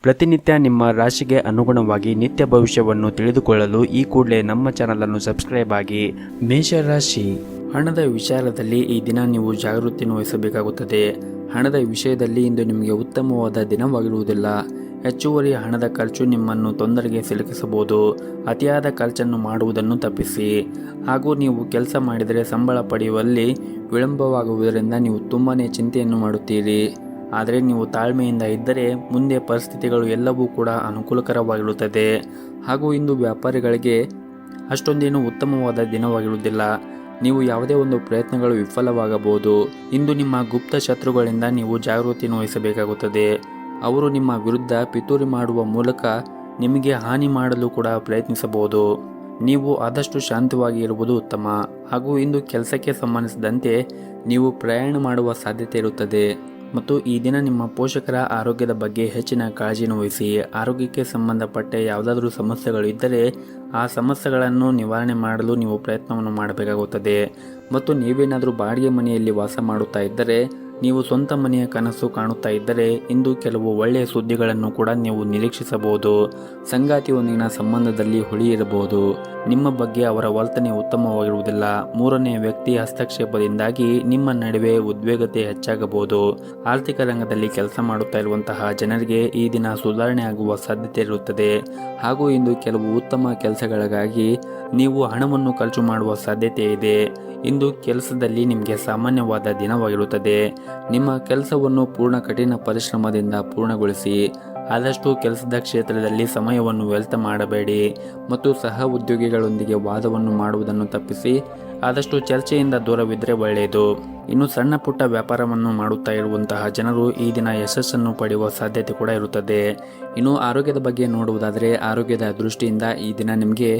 ಪ್ರತಿನಿತ್ಯ ನಿಮ್ಮ ರಾಶಿಗೆ ಅನುಗುಣವಾಗಿ ನಿತ್ಯ ಭವಿಷ್ಯವನ್ನು ತಿಳಿದುಕೊಳ್ಳಲು ಈ ಕೂಡಲೇ ನಮ್ಮ ಚಾನಲನ್ನು ಸಬ್ಸ್ಕ್ರೈಬ್ ಆಗಿ. ಮೇಷರಾಶಿ, ಹಣದ ವಿಚಾರದಲ್ಲಿ ಈ ದಿನ ನೀವು ಜಾಗೃತಿಯನ್ನು ವಹಿಸಬೇಕಾಗುತ್ತದೆ. ಹಣದ ವಿಷಯದಲ್ಲಿ ಇಂದು ನಿಮಗೆ ಉತ್ತಮವಾದ ದಿನವಾಗಿರುವುದಿಲ್ಲ. ಹೆಚ್ಚುವರಿ ಹಣದ ಖರ್ಚು ನಿಮ್ಮನ್ನು ತೊಂದರೆಗೆ ಸಿಲುಕಿಸಬಹುದು. ಅತಿಯಾದ ಖರ್ಚನ್ನು ಮಾಡುವುದನ್ನು ತಪ್ಪಿಸಿ. ಹಾಗೂ ನೀವು ಕೆಲಸ ಮಾಡಿದರೆ ಸಂಬಳ ಪಡೆಯುವಲ್ಲಿ ವಿಳಂಬವಾಗುವುದರಿಂದ ನೀವು ತುಂಬಾನೇ ಚಿಂತೆಯನ್ನು ಮಾಡುತ್ತೀರಿ. ಆದರೆ ನೀವು ತಾಳ್ಮೆಯಿಂದ ಇದ್ದರೆ ಮುಂದೆ ಪರಿಸ್ಥಿತಿಗಳು ಎಲ್ಲವೂ ಕೂಡ ಅನುಕೂಲಕರವಾಗಿರುತ್ತದೆ. ಹಾಗೂ ಇಂದು ವ್ಯಾಪಾರಿಗಳಿಗೆ ಅಷ್ಟೊಂದೇನು ಉತ್ತಮವಾದ ದಿನವಾಗಿರುವುದಿಲ್ಲ. ನೀವು ಯಾವುದೇ ಒಂದು ಪ್ರಯತ್ನಗಳು ವಿಫಲವಾಗಬಹುದು. ಇಂದು ನಿಮ್ಮ ಗುಪ್ತ ಶತ್ರುಗಳಿಂದ ನೀವು ಜಾಗೃತಿಯನ್ನು ವಹಿಸಬೇಕಾಗುತ್ತದೆ. ಅವರು ನಿಮ್ಮ ವಿರುದ್ಧ ಪಿತೂರಿ ಮಾಡುವ ಮೂಲಕ ನಿಮಗೆ ಹಾನಿ ಮಾಡಲು ಕೂಡ ಪ್ರಯತ್ನಿಸಬಹುದು. ನೀವು ಆದಷ್ಟು ಶಾಂತವಾಗಿ ಇರುವುದು ಉತ್ತಮ. ಹಾಗೂ ಇಂದು ಕೆಲಸಕ್ಕೆ ಸಂಬಂಧಿಸಿದಂತೆ ನೀವು ಪ್ರಯಾಣ ಮಾಡುವ ಸಾಧ್ಯತೆ ಇರುತ್ತದೆ. ಮತ್ತು ಈ ದಿನ ನಿಮ್ಮ ಪೋಷಕರ ಆರೋಗ್ಯದ ಬಗ್ಗೆ ಹೆಚ್ಚಿನ ಕಾಳಜಿಯನ್ನು ವಹಿಸಿ. ಆರೋಗ್ಯಕ್ಕೆ ಸಂಬಂಧಪಟ್ಟ ಯಾವುದಾದ್ರೂ ಸಮಸ್ಯೆಗಳು ಇದ್ದರೆ ಆ ಸಮಸ್ಯೆಗಳನ್ನು ನಿವಾರಣೆ ಮಾಡಲು ನೀವು ಪ್ರಯತ್ನವನ್ನು ಮಾಡಬೇಕಾಗುತ್ತದೆ. ಮತ್ತು ನೀವೇನಾದರೂ ಬಾಡಿಗೆ ಮನೆಯಲ್ಲಿ ವಾಸ ಮಾಡುತ್ತಾ ಇದ್ದರೆ, ನೀವು ಸ್ವಂತ ಮನೆಯ ಕನಸು ಕಾಣುತ್ತಾ ಇದ್ದರೆ ಇಂದು ಕೆಲವು ಒಳ್ಳೆಯ ಸುದ್ದಿಗಳನ್ನು ಕೂಡ ನೀವು ನಿರೀಕ್ಷಿಸಬಹುದು. ಸಂಗಾತಿಯೊಂದಿಗಿನ ಸಂಬಂಧದಲ್ಲಿ ಹುಳಿ ಇರಬಹುದು. ನಿಮ್ಮ ಬಗ್ಗೆ ಅವರ ವರ್ತನೆ ಉತ್ತಮವಾಗಿರುವುದಿಲ್ಲ. ಮೂರನೆಯ ವ್ಯಕ್ತಿ ಹಸ್ತಕ್ಷೇಪದಿಂದಾಗಿ ನಿಮ್ಮ ನಡುವೆ ಉದ್ವೇಗತೆ ಹೆಚ್ಚಾಗಬಹುದು. ಆರ್ಥಿಕ ರಂಗದಲ್ಲಿ ಕೆಲಸ ಮಾಡುತ್ತಾ ಇರುವಂತಹ ಜನರಿಗೆ ಈ ದಿನ ಸುಧಾರಣೆ ಆಗುವ ಸಾಧ್ಯತೆ ಇರುತ್ತದೆ. ಹಾಗೂ ಇಂದು ಕೆಲವು ಉತ್ತಮ ಕೆಲಸಗಳಿಗಾಗಿ ನೀವು ಹಣವನ್ನು ಖರ್ಚು ಮಾಡುವ ಸಾಧ್ಯತೆ ಇದೆ. ಇಂದು ಕೆಲಸದಲ್ಲಿ ನಿಮಗೆ ಸಾಮಾನ್ಯವಾದ ದಿನವಾಗಿರುತ್ತದೆ. ನಿಮ್ಮ ಕೆಲಸವನ್ನು ಪೂರ್ಣ ಕಠಿಣ ಪರಿಶ್ರಮದಿಂದ ಪೂರ್ಣಗೊಳಿಸಿ. ಆದಷ್ಟು ಕೆಲಸದ ಕ್ಷೇತ್ರದಲ್ಲಿ ಸಮಯವನ್ನು ವ್ಯರ್ಥ ಮಾಡಬೇಡಿ. ಮತ್ತು ಸಹ ಉದ್ಯೋಗಿಗಳೊಂದಿಗೆ ವಾದವನ್ನು ಮಾಡುವುದನ್ನು ತಪ್ಪಿಸಿ. ಆದಷ್ಟು ಚರ್ಚೆಯಿಂದ ದೂರವಿದ್ದರೆ ಒಳ್ಳೆಯದು. ಇನ್ನು ಸಣ್ಣ ಪುಟ್ಟ ವ್ಯಾಪಾರವನ್ನು ಮಾಡುತ್ತಾ ಇರುವಂತಹ ಜನರು ಈ ದಿನ ಯಶಸ್ಸನ್ನು ಪಡೆಯುವ ಸಾಧ್ಯತೆ ಕೂಡ ಇರುತ್ತದೆ. ಇನ್ನು ಆರೋಗ್ಯದ ಬಗ್ಗೆ ನೋಡುವುದಾದರೆ, ಆರೋಗ್ಯದ ದೃಷ್ಟಿಯಿಂದ ಈ ದಿನ ನಿಮಗೆ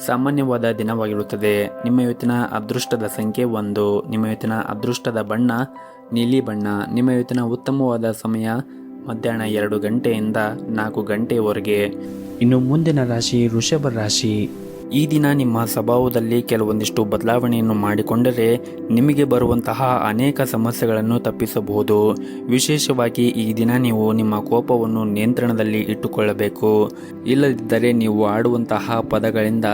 ಸಾಮಾನ್ಯವಾದ ದಿನವಾಗಿರುತ್ತದೆ. ನಿಮ್ಮ ಇವತ್ತಿನ ಅದೃಷ್ಟದ ಸಂಖ್ಯೆ 1. ನಿಮ್ಮ ಇವತ್ತಿನ ಅದೃಷ್ಟದ ಬಣ್ಣ ನೀಲಿ ಬಣ್ಣ. ನಿಮ್ಮ ಇವತ್ತಿನ ಉತ್ತಮವಾದ ಸಮಯ ಮಧ್ಯಾಹ್ನ 2 ಗಂಟೆಯಿಂದ 4 ಗಂಟೆಯವರೆಗೆ. ಇನ್ನು ಮುಂದಿನ ರಾಶಿ ವೃಷಭ ರಾಶಿ. ಈ ದಿನ ನಿಮ್ಮ ಸ್ವಭಾವದಲ್ಲಿ ಕೆಲವೊಂದಿಷ್ಟು ಬದಲಾವಣೆಯನ್ನು ಮಾಡಿಕೊಂಡರೆ ನಿಮಗೆ ಬರುವಂತಹ ಅನೇಕ ಸಮಸ್ಯೆಗಳನ್ನು ತಪ್ಪಿಸಬಹುದು. ವಿಶೇಷವಾಗಿ ಈ ದಿನ ನೀವು ನಿಮ್ಮ ಕೋಪವನ್ನು ನಿಯಂತ್ರಣದಲ್ಲಿ ಇಟ್ಟುಕೊಳ್ಳಬೇಕು. ಇಲ್ಲದಿದ್ದರೆ ನೀವು ಆಡುವಂತಹ ಪದಗಳಿಂದ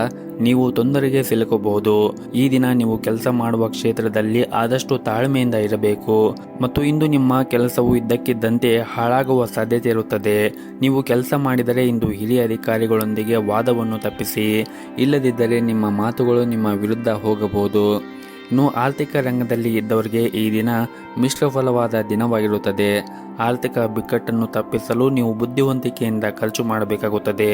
ನೀವು ತೊಂದರೆಗೆ ಸಿಲುಕಬಹುದು. ಈ ದಿನ ನೀವು ಕೆಲಸ ಮಾಡುವ ಕ್ಷೇತ್ರದಲ್ಲಿ ಆದಷ್ಟು ತಾಳ್ಮೆಯಿಂದ ಇರಬೇಕು. ಮತ್ತು ಇಂದು ನಿಮ್ಮ ಕೆಲಸವು ಇದ್ದಕ್ಕಿದ್ದಂತೆ ಹಾಳಾಗುವ ಸಾಧ್ಯತೆ ಇರುತ್ತದೆ. ನೀವು ಕೆಲಸ ಮಾಡಿದರೆ ಇಂದು ಹಿರಿಯ ಅಧಿಕಾರಿಗಳೊಂದಿಗೆ ವಾದವನ್ನು ತಪ್ಪಿಸಿ. ಇಲ್ಲದಿದ್ದರೆ ನಿಮ್ಮ ಮಾತುಗಳು ನಿಮ್ಮ ವಿರುದ್ಧ ಹೋಗಬಹುದು. ಇನ್ನು ಆರ್ಥಿಕ ರಂಗದಲ್ಲಿ ಇದ್ದವರಿಗೆ ಈ ದಿನ ಮಿಶ್ರ ಫಲವಾದ ದಿನವಾಗಿರುತ್ತದೆ. ಆರ್ಥಿಕ ಬಿಕ್ಕಟ್ಟನ್ನು ತಪ್ಪಿಸಲು ನೀವು ಬುದ್ಧಿವಂತಿಕೆಯಿಂದ ಖರ್ಚು ಮಾಡಬೇಕಾಗುತ್ತದೆ.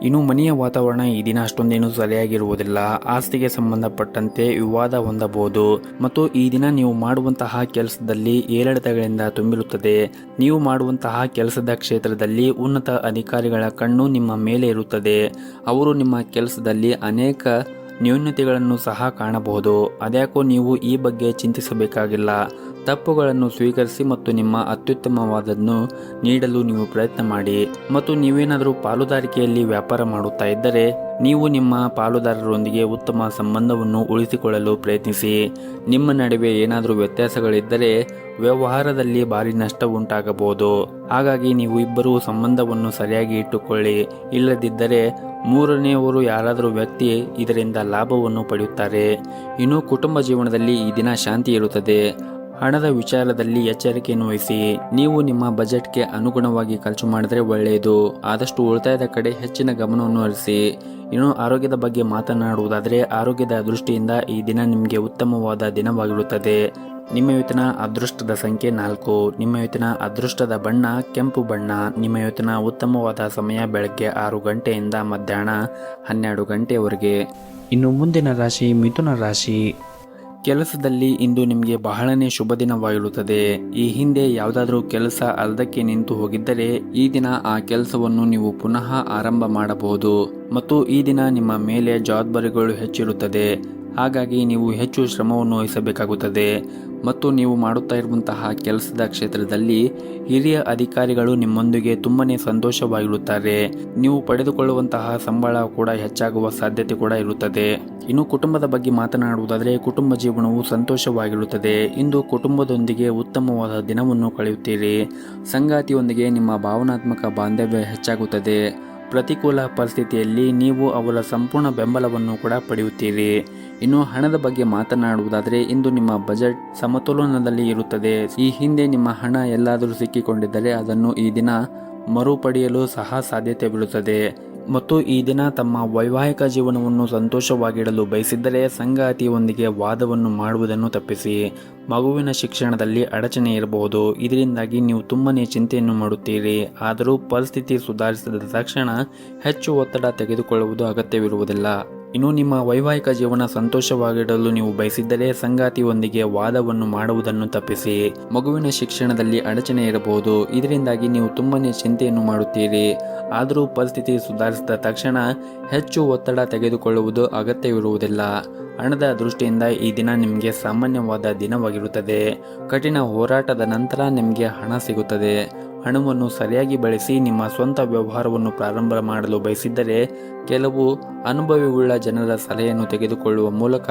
ಇನ್ನು ಮನೆಯ ವಾತಾವರಣ ಈ ದಿನ ಅಷ್ಟೊಂದೇನು ಸರಿಯಾಗಿರುವುದಿಲ್ಲ. ಆಸ್ತಿಗೆ ಸಂಬಂಧಪಟ್ಟಂತೆ ವಿವಾದ ಹೊಂದಬಹುದು. ಮತ್ತು ಈ ದಿನ ನೀವು ಮಾಡುವಂತಹ ಕೆಲಸದಲ್ಲಿ ಏರಿಳಿತಗಳಿಂದ ತುಂಬಿರುತ್ತದೆ. ನೀವು ಮಾಡುವಂತಹ ಕೆಲಸದ ಕ್ಷೇತ್ರದಲ್ಲಿ ಉನ್ನತ ಅಧಿಕಾರಿಗಳ ಕಣ್ಣು ನಿಮ್ಮ ಮೇಲೆ ಇರುತ್ತದೆ. ಅವರು ನಿಮ್ಮ ಕೆಲಸದಲ್ಲಿ ಅನೇಕ ನ್ಯೂನತೆಗಳನ್ನು ಸಹ ಕಾಣಬಹುದು. ಅದ್ಯಾಕೋ ನೀವು ಈ ಬಗ್ಗೆ ಚಿಂತಿಸಬೇಕಾಗಿಲ್ಲ. ತಪ್ಪುಗಳನ್ನು ಸ್ವೀಕರಿಸಿ ಮತ್ತು ನಿಮ್ಮ ಅತ್ಯುತ್ತಮವಾದನ್ನು ನೀಡಲು ನೀವು ಪ್ರಯತ್ನ ಮಾಡಿ. ಮತ್ತು ನೀವೇನಾದರೂ ಪಾಲುದಾರಿಕೆಯಲ್ಲಿ ವ್ಯಾಪಾರ ಮಾಡುತ್ತಾ ಇದ್ದರೆ ನೀವು ನಿಮ್ಮ ಪಾಲುದಾರರೊಂದಿಗೆ ಉತ್ತಮ ಸಂಬಂಧವನ್ನು ಉಳಿಸಿಕೊಳ್ಳಲು ಪ್ರಯತ್ನಿಸಿ. ನಿಮ್ಮ ನಡುವೆ ಏನಾದರೂ ವ್ಯತ್ಯಾಸಗಳಿದ್ದರೆ ವ್ಯವಹಾರದಲ್ಲಿ ಭಾರಿ ನಷ್ಟ ಉಂಟಾಗಬಹುದು. ಹಾಗಾಗಿ ನೀವು ಇಬ್ಬರೂ ಸಂಬಂಧವನ್ನು ಸರಿಯಾಗಿ ಇಟ್ಟುಕೊಳ್ಳಿ. ಇಲ್ಲದಿದ್ದರೆ ಮೂರನೆಯವರು ಯಾರಾದರೂ ವ್ಯಕ್ತಿ ಇದರಿಂದ ಲಾಭವನ್ನು ಪಡೆಯುತ್ತಾರೆ. ಇನ್ನು ಕುಟುಂಬ ಜೀವನದಲ್ಲಿ ಈ ದಿನ ಶಾಂತಿ ಇರುತ್ತದೆ. ಹಣದ ವಿಚಾರದಲ್ಲಿ ಎಚ್ಚರಿಕೆಯನ್ನು ವಹಿಸಿ. ನೀವು ನಿಮ್ಮ ಬಜೆಟ್ಗೆ ಅನುಗುಣವಾಗಿ ಖರ್ಚು ಮಾಡಿದರೆ ಒಳ್ಳೆಯದು. ಆದಷ್ಟು ಉಳಿತಾಯದ ಕಡೆ ಹೆಚ್ಚಿನ ಗಮನವನ್ನು ಹರಿಸಿ. ಇನ್ನು ಆರೋಗ್ಯದ ಬಗ್ಗೆ ಮಾತನಾಡುವುದಾದರೆ, ಆರೋಗ್ಯದ ದೃಷ್ಟಿಯಿಂದ ಈ ದಿನ ನಿಮಗೆ ಉತ್ತಮವಾದ ದಿನವಾಗಿರುತ್ತದೆ. ನಿಮ್ಮ ಇವತ್ತಿನ ಅದೃಷ್ಟದ ಸಂಖ್ಯೆ 4. ನಿಮ್ಮ ಇವತ್ತಿನ ಅದೃಷ್ಟದ ಬಣ್ಣ ಕೆಂಪು ಬಣ್ಣ. ನಿಮ್ಮ ಇವತ್ತಿನ ಉತ್ತಮವಾದ ಸಮಯ ಬೆಳಗ್ಗೆ 6 ಗಂಟೆಯಿಂದ ಮಧ್ಯಾಹ್ನ 12 ಗಂಟೆಯವರೆಗೆ. ಇನ್ನು ಮುಂದಿನ ರಾಶಿ ಮಿಥುನ ರಾಶಿ. ಕೆಲಸದಲ್ಲಿ ಇಂದು ನಿಮಗೆ ಬಹಳನೇ ಶುಭ ದಿನವಾಗಿರುತ್ತದೆ. ಈ ಹಿಂದೆ ಯಾವುದಾದ್ರೂ ಕೆಲಸ ಅರ್ಧಕ್ಕೆ ನಿಂತು ಹೋಗಿದ್ದರೆ ಈ ದಿನ ಆ ಕೆಲಸವನ್ನು ನೀವು ಪುನಃ ಆರಂಭ ಮಾಡಬಹುದು. ಮತ್ತು ಈ ದಿನ ನಿಮ್ಮ ಮೇಲೆ ಜವಾಬ್ದಾರಿಗಳು ಹೆಚ್ಚಿರುತ್ತದೆ. ಹಾಗಾಗಿ ನೀವು ಹೆಚ್ಚು ಶ್ರಮವನ್ನು ವಹಿಸಬೇಕಾಗುತ್ತದೆ ಮತ್ತು ನೀವು ಮಾಡುತ್ತಾ ಇರುವಂತಹ ಕೆಲಸದ ಕ್ಷೇತ್ರದಲ್ಲಿ ಹಿರಿಯ ಅಧಿಕಾರಿಗಳು ನಿಮ್ಮೊಂದಿಗೆ ತುಂಬನೇ ಸಂತೋಷವಾಗಿರುತ್ತಾರೆ. ನೀವು ಪಡೆದುಕೊಳ್ಳುವಂತಹ ಸಂಬಳ ಕೂಡ ಹೆಚ್ಚಾಗುವ ಸಾಧ್ಯತೆ ಕೂಡ ಇರುತ್ತದೆ. ಇನ್ನು ಕುಟುಂಬದ ಬಗ್ಗೆ ಮಾತನಾಡುವುದಾದರೆ ಕುಟುಂಬ ಜೀವನವು ಸಂತೋಷವಾಗಿರುತ್ತದೆ. ಇಂದು ಕುಟುಂಬದೊಂದಿಗೆ ಉತ್ತಮವಾದ ದಿನವನ್ನು ಕಳೆಯುತ್ತೀರಿ. ಸಂಗಾತಿಯೊಂದಿಗೆ ನಿಮ್ಮ ಭಾವನಾತ್ಮಕ ಬಾಂಧವ್ಯ ಹೆಚ್ಚಾಗುತ್ತದೆ. ಪ್ರತಿಕೂಲ ಪರಿಸ್ಥಿತಿಯಲ್ಲಿ ನೀವು ಅವರ ಸಂಪೂರ್ಣ ಬೆಂಬಲವನ್ನು ಕೂಡ ಪಡೆಯುತ್ತೀರಿ. ಇನ್ನು ಹಣದ ಬಗ್ಗೆ ಮಾತನಾಡುವುದಾದರೆ ಇಂದು ನಿಮ್ಮ ಬಜೆಟ್ ಸಮತೋಲನದಲ್ಲಿ ಇರುತ್ತದೆ. ಈ ಹಿಂದೆ ನಿಮ್ಮ ಹಣ ಎಲ್ಲಾದರೂ ಸಿಕ್ಕಿಕೊಂಡಿದ್ದರೆ ಅದನ್ನು ಈ ದಿನ ಮರುಪಡೆಯಲು ಸಹ ಸಾಧ್ಯತೆ ಬೀಳುತ್ತದೆ. ಮತ್ತು ಈ ದಿನ ತಮ್ಮ ವೈವಾಹಿಕ ಜೀವನವನ್ನು ಸಂತೋಷವಾಗಿಡಲು ಬಯಸಿದ್ದರೆ ಸಂಗಾತಿಯೊಂದಿಗೆ ವಾದವನ್ನು ಮಾಡುವುದನ್ನು ತಪ್ಪಿಸಿ. ಮಗುವಿನ ಶಿಕ್ಷಣದಲ್ಲಿ ಅಡಚಣೆ ಇರಬಹುದು. ಇದರಿಂದಾಗಿ ನೀವು ತುಂಬನೇ ಚಿಂತೆಯನ್ನು ಮಾಡುತ್ತೀರಿ. ಆದರೂ ಪರಿಸ್ಥಿತಿ ಸುಧಾರಿಸಿದ ತಕ್ಷಣ ಹೆಚ್ಚು ಒತ್ತಡ ತೆಗೆದುಕೊಳ್ಳುವುದು ಅಗತ್ಯವಿರುವುದಿಲ್ಲ. ಇನ್ನು ನಿಮ್ಮ ವೈವಾಹಿಕ ಜೀವನ ಸಂತೋಷವಾಗಿಡಲು ನೀವು ಬಯಸಿದ್ದರೆ ಸಂಗಾತಿಯೊಂದಿಗೆ ವಾದವನ್ನು ಮಾಡುವುದನ್ನು ತಪ್ಪಿಸಿ. ಮಗುವಿನ ಶಿಕ್ಷಣದಲ್ಲಿ ಅಡಚಣೆ ಇರಬಹುದು. ಇದರಿಂದಾಗಿ ನೀವು ತುಂಬನೇ ಚಿಂತೆಯನ್ನು ಮಾಡುತ್ತೀರಿ. ಆದರೂ ಪರಿಸ್ಥಿತಿ ಸುಧಾರಿಸಿದ ತಕ್ಷಣ ಹೆಚ್ಚು ಒತ್ತಡ ತೆಗೆದುಕೊಳ್ಳುವುದು ಅಗತ್ಯವಿರುವುದಿಲ್ಲ. ಹಣದ ದೃಷ್ಟಿಯಿಂದ ಈ ದಿನ ನಿಮಗೆ ಸಾಮಾನ್ಯವಾದ ದಿನವಾಗಿರುತ್ತದೆ. ಕಠಿಣ ಹೋರಾಟದ ನಂತರ ನಿಮಗೆ ಹಣ ಸಿಗುತ್ತದೆ. ಹಣವನ್ನು ಸರಿಯಾಗಿ ಬಳಸಿ ನಿಮ್ಮ ಸ್ವಂತ ವ್ಯವಹಾರವನ್ನು ಪ್ರಾರಂಭ ಮಾಡಲು ಬಯಸಿದ್ದರೆ ಕೆಲವು ಅನುಭವವುಳ್ಳ ಜನರ ಸಲಹೆಯನ್ನು ತೆಗೆದುಕೊಳ್ಳುವ ಮೂಲಕ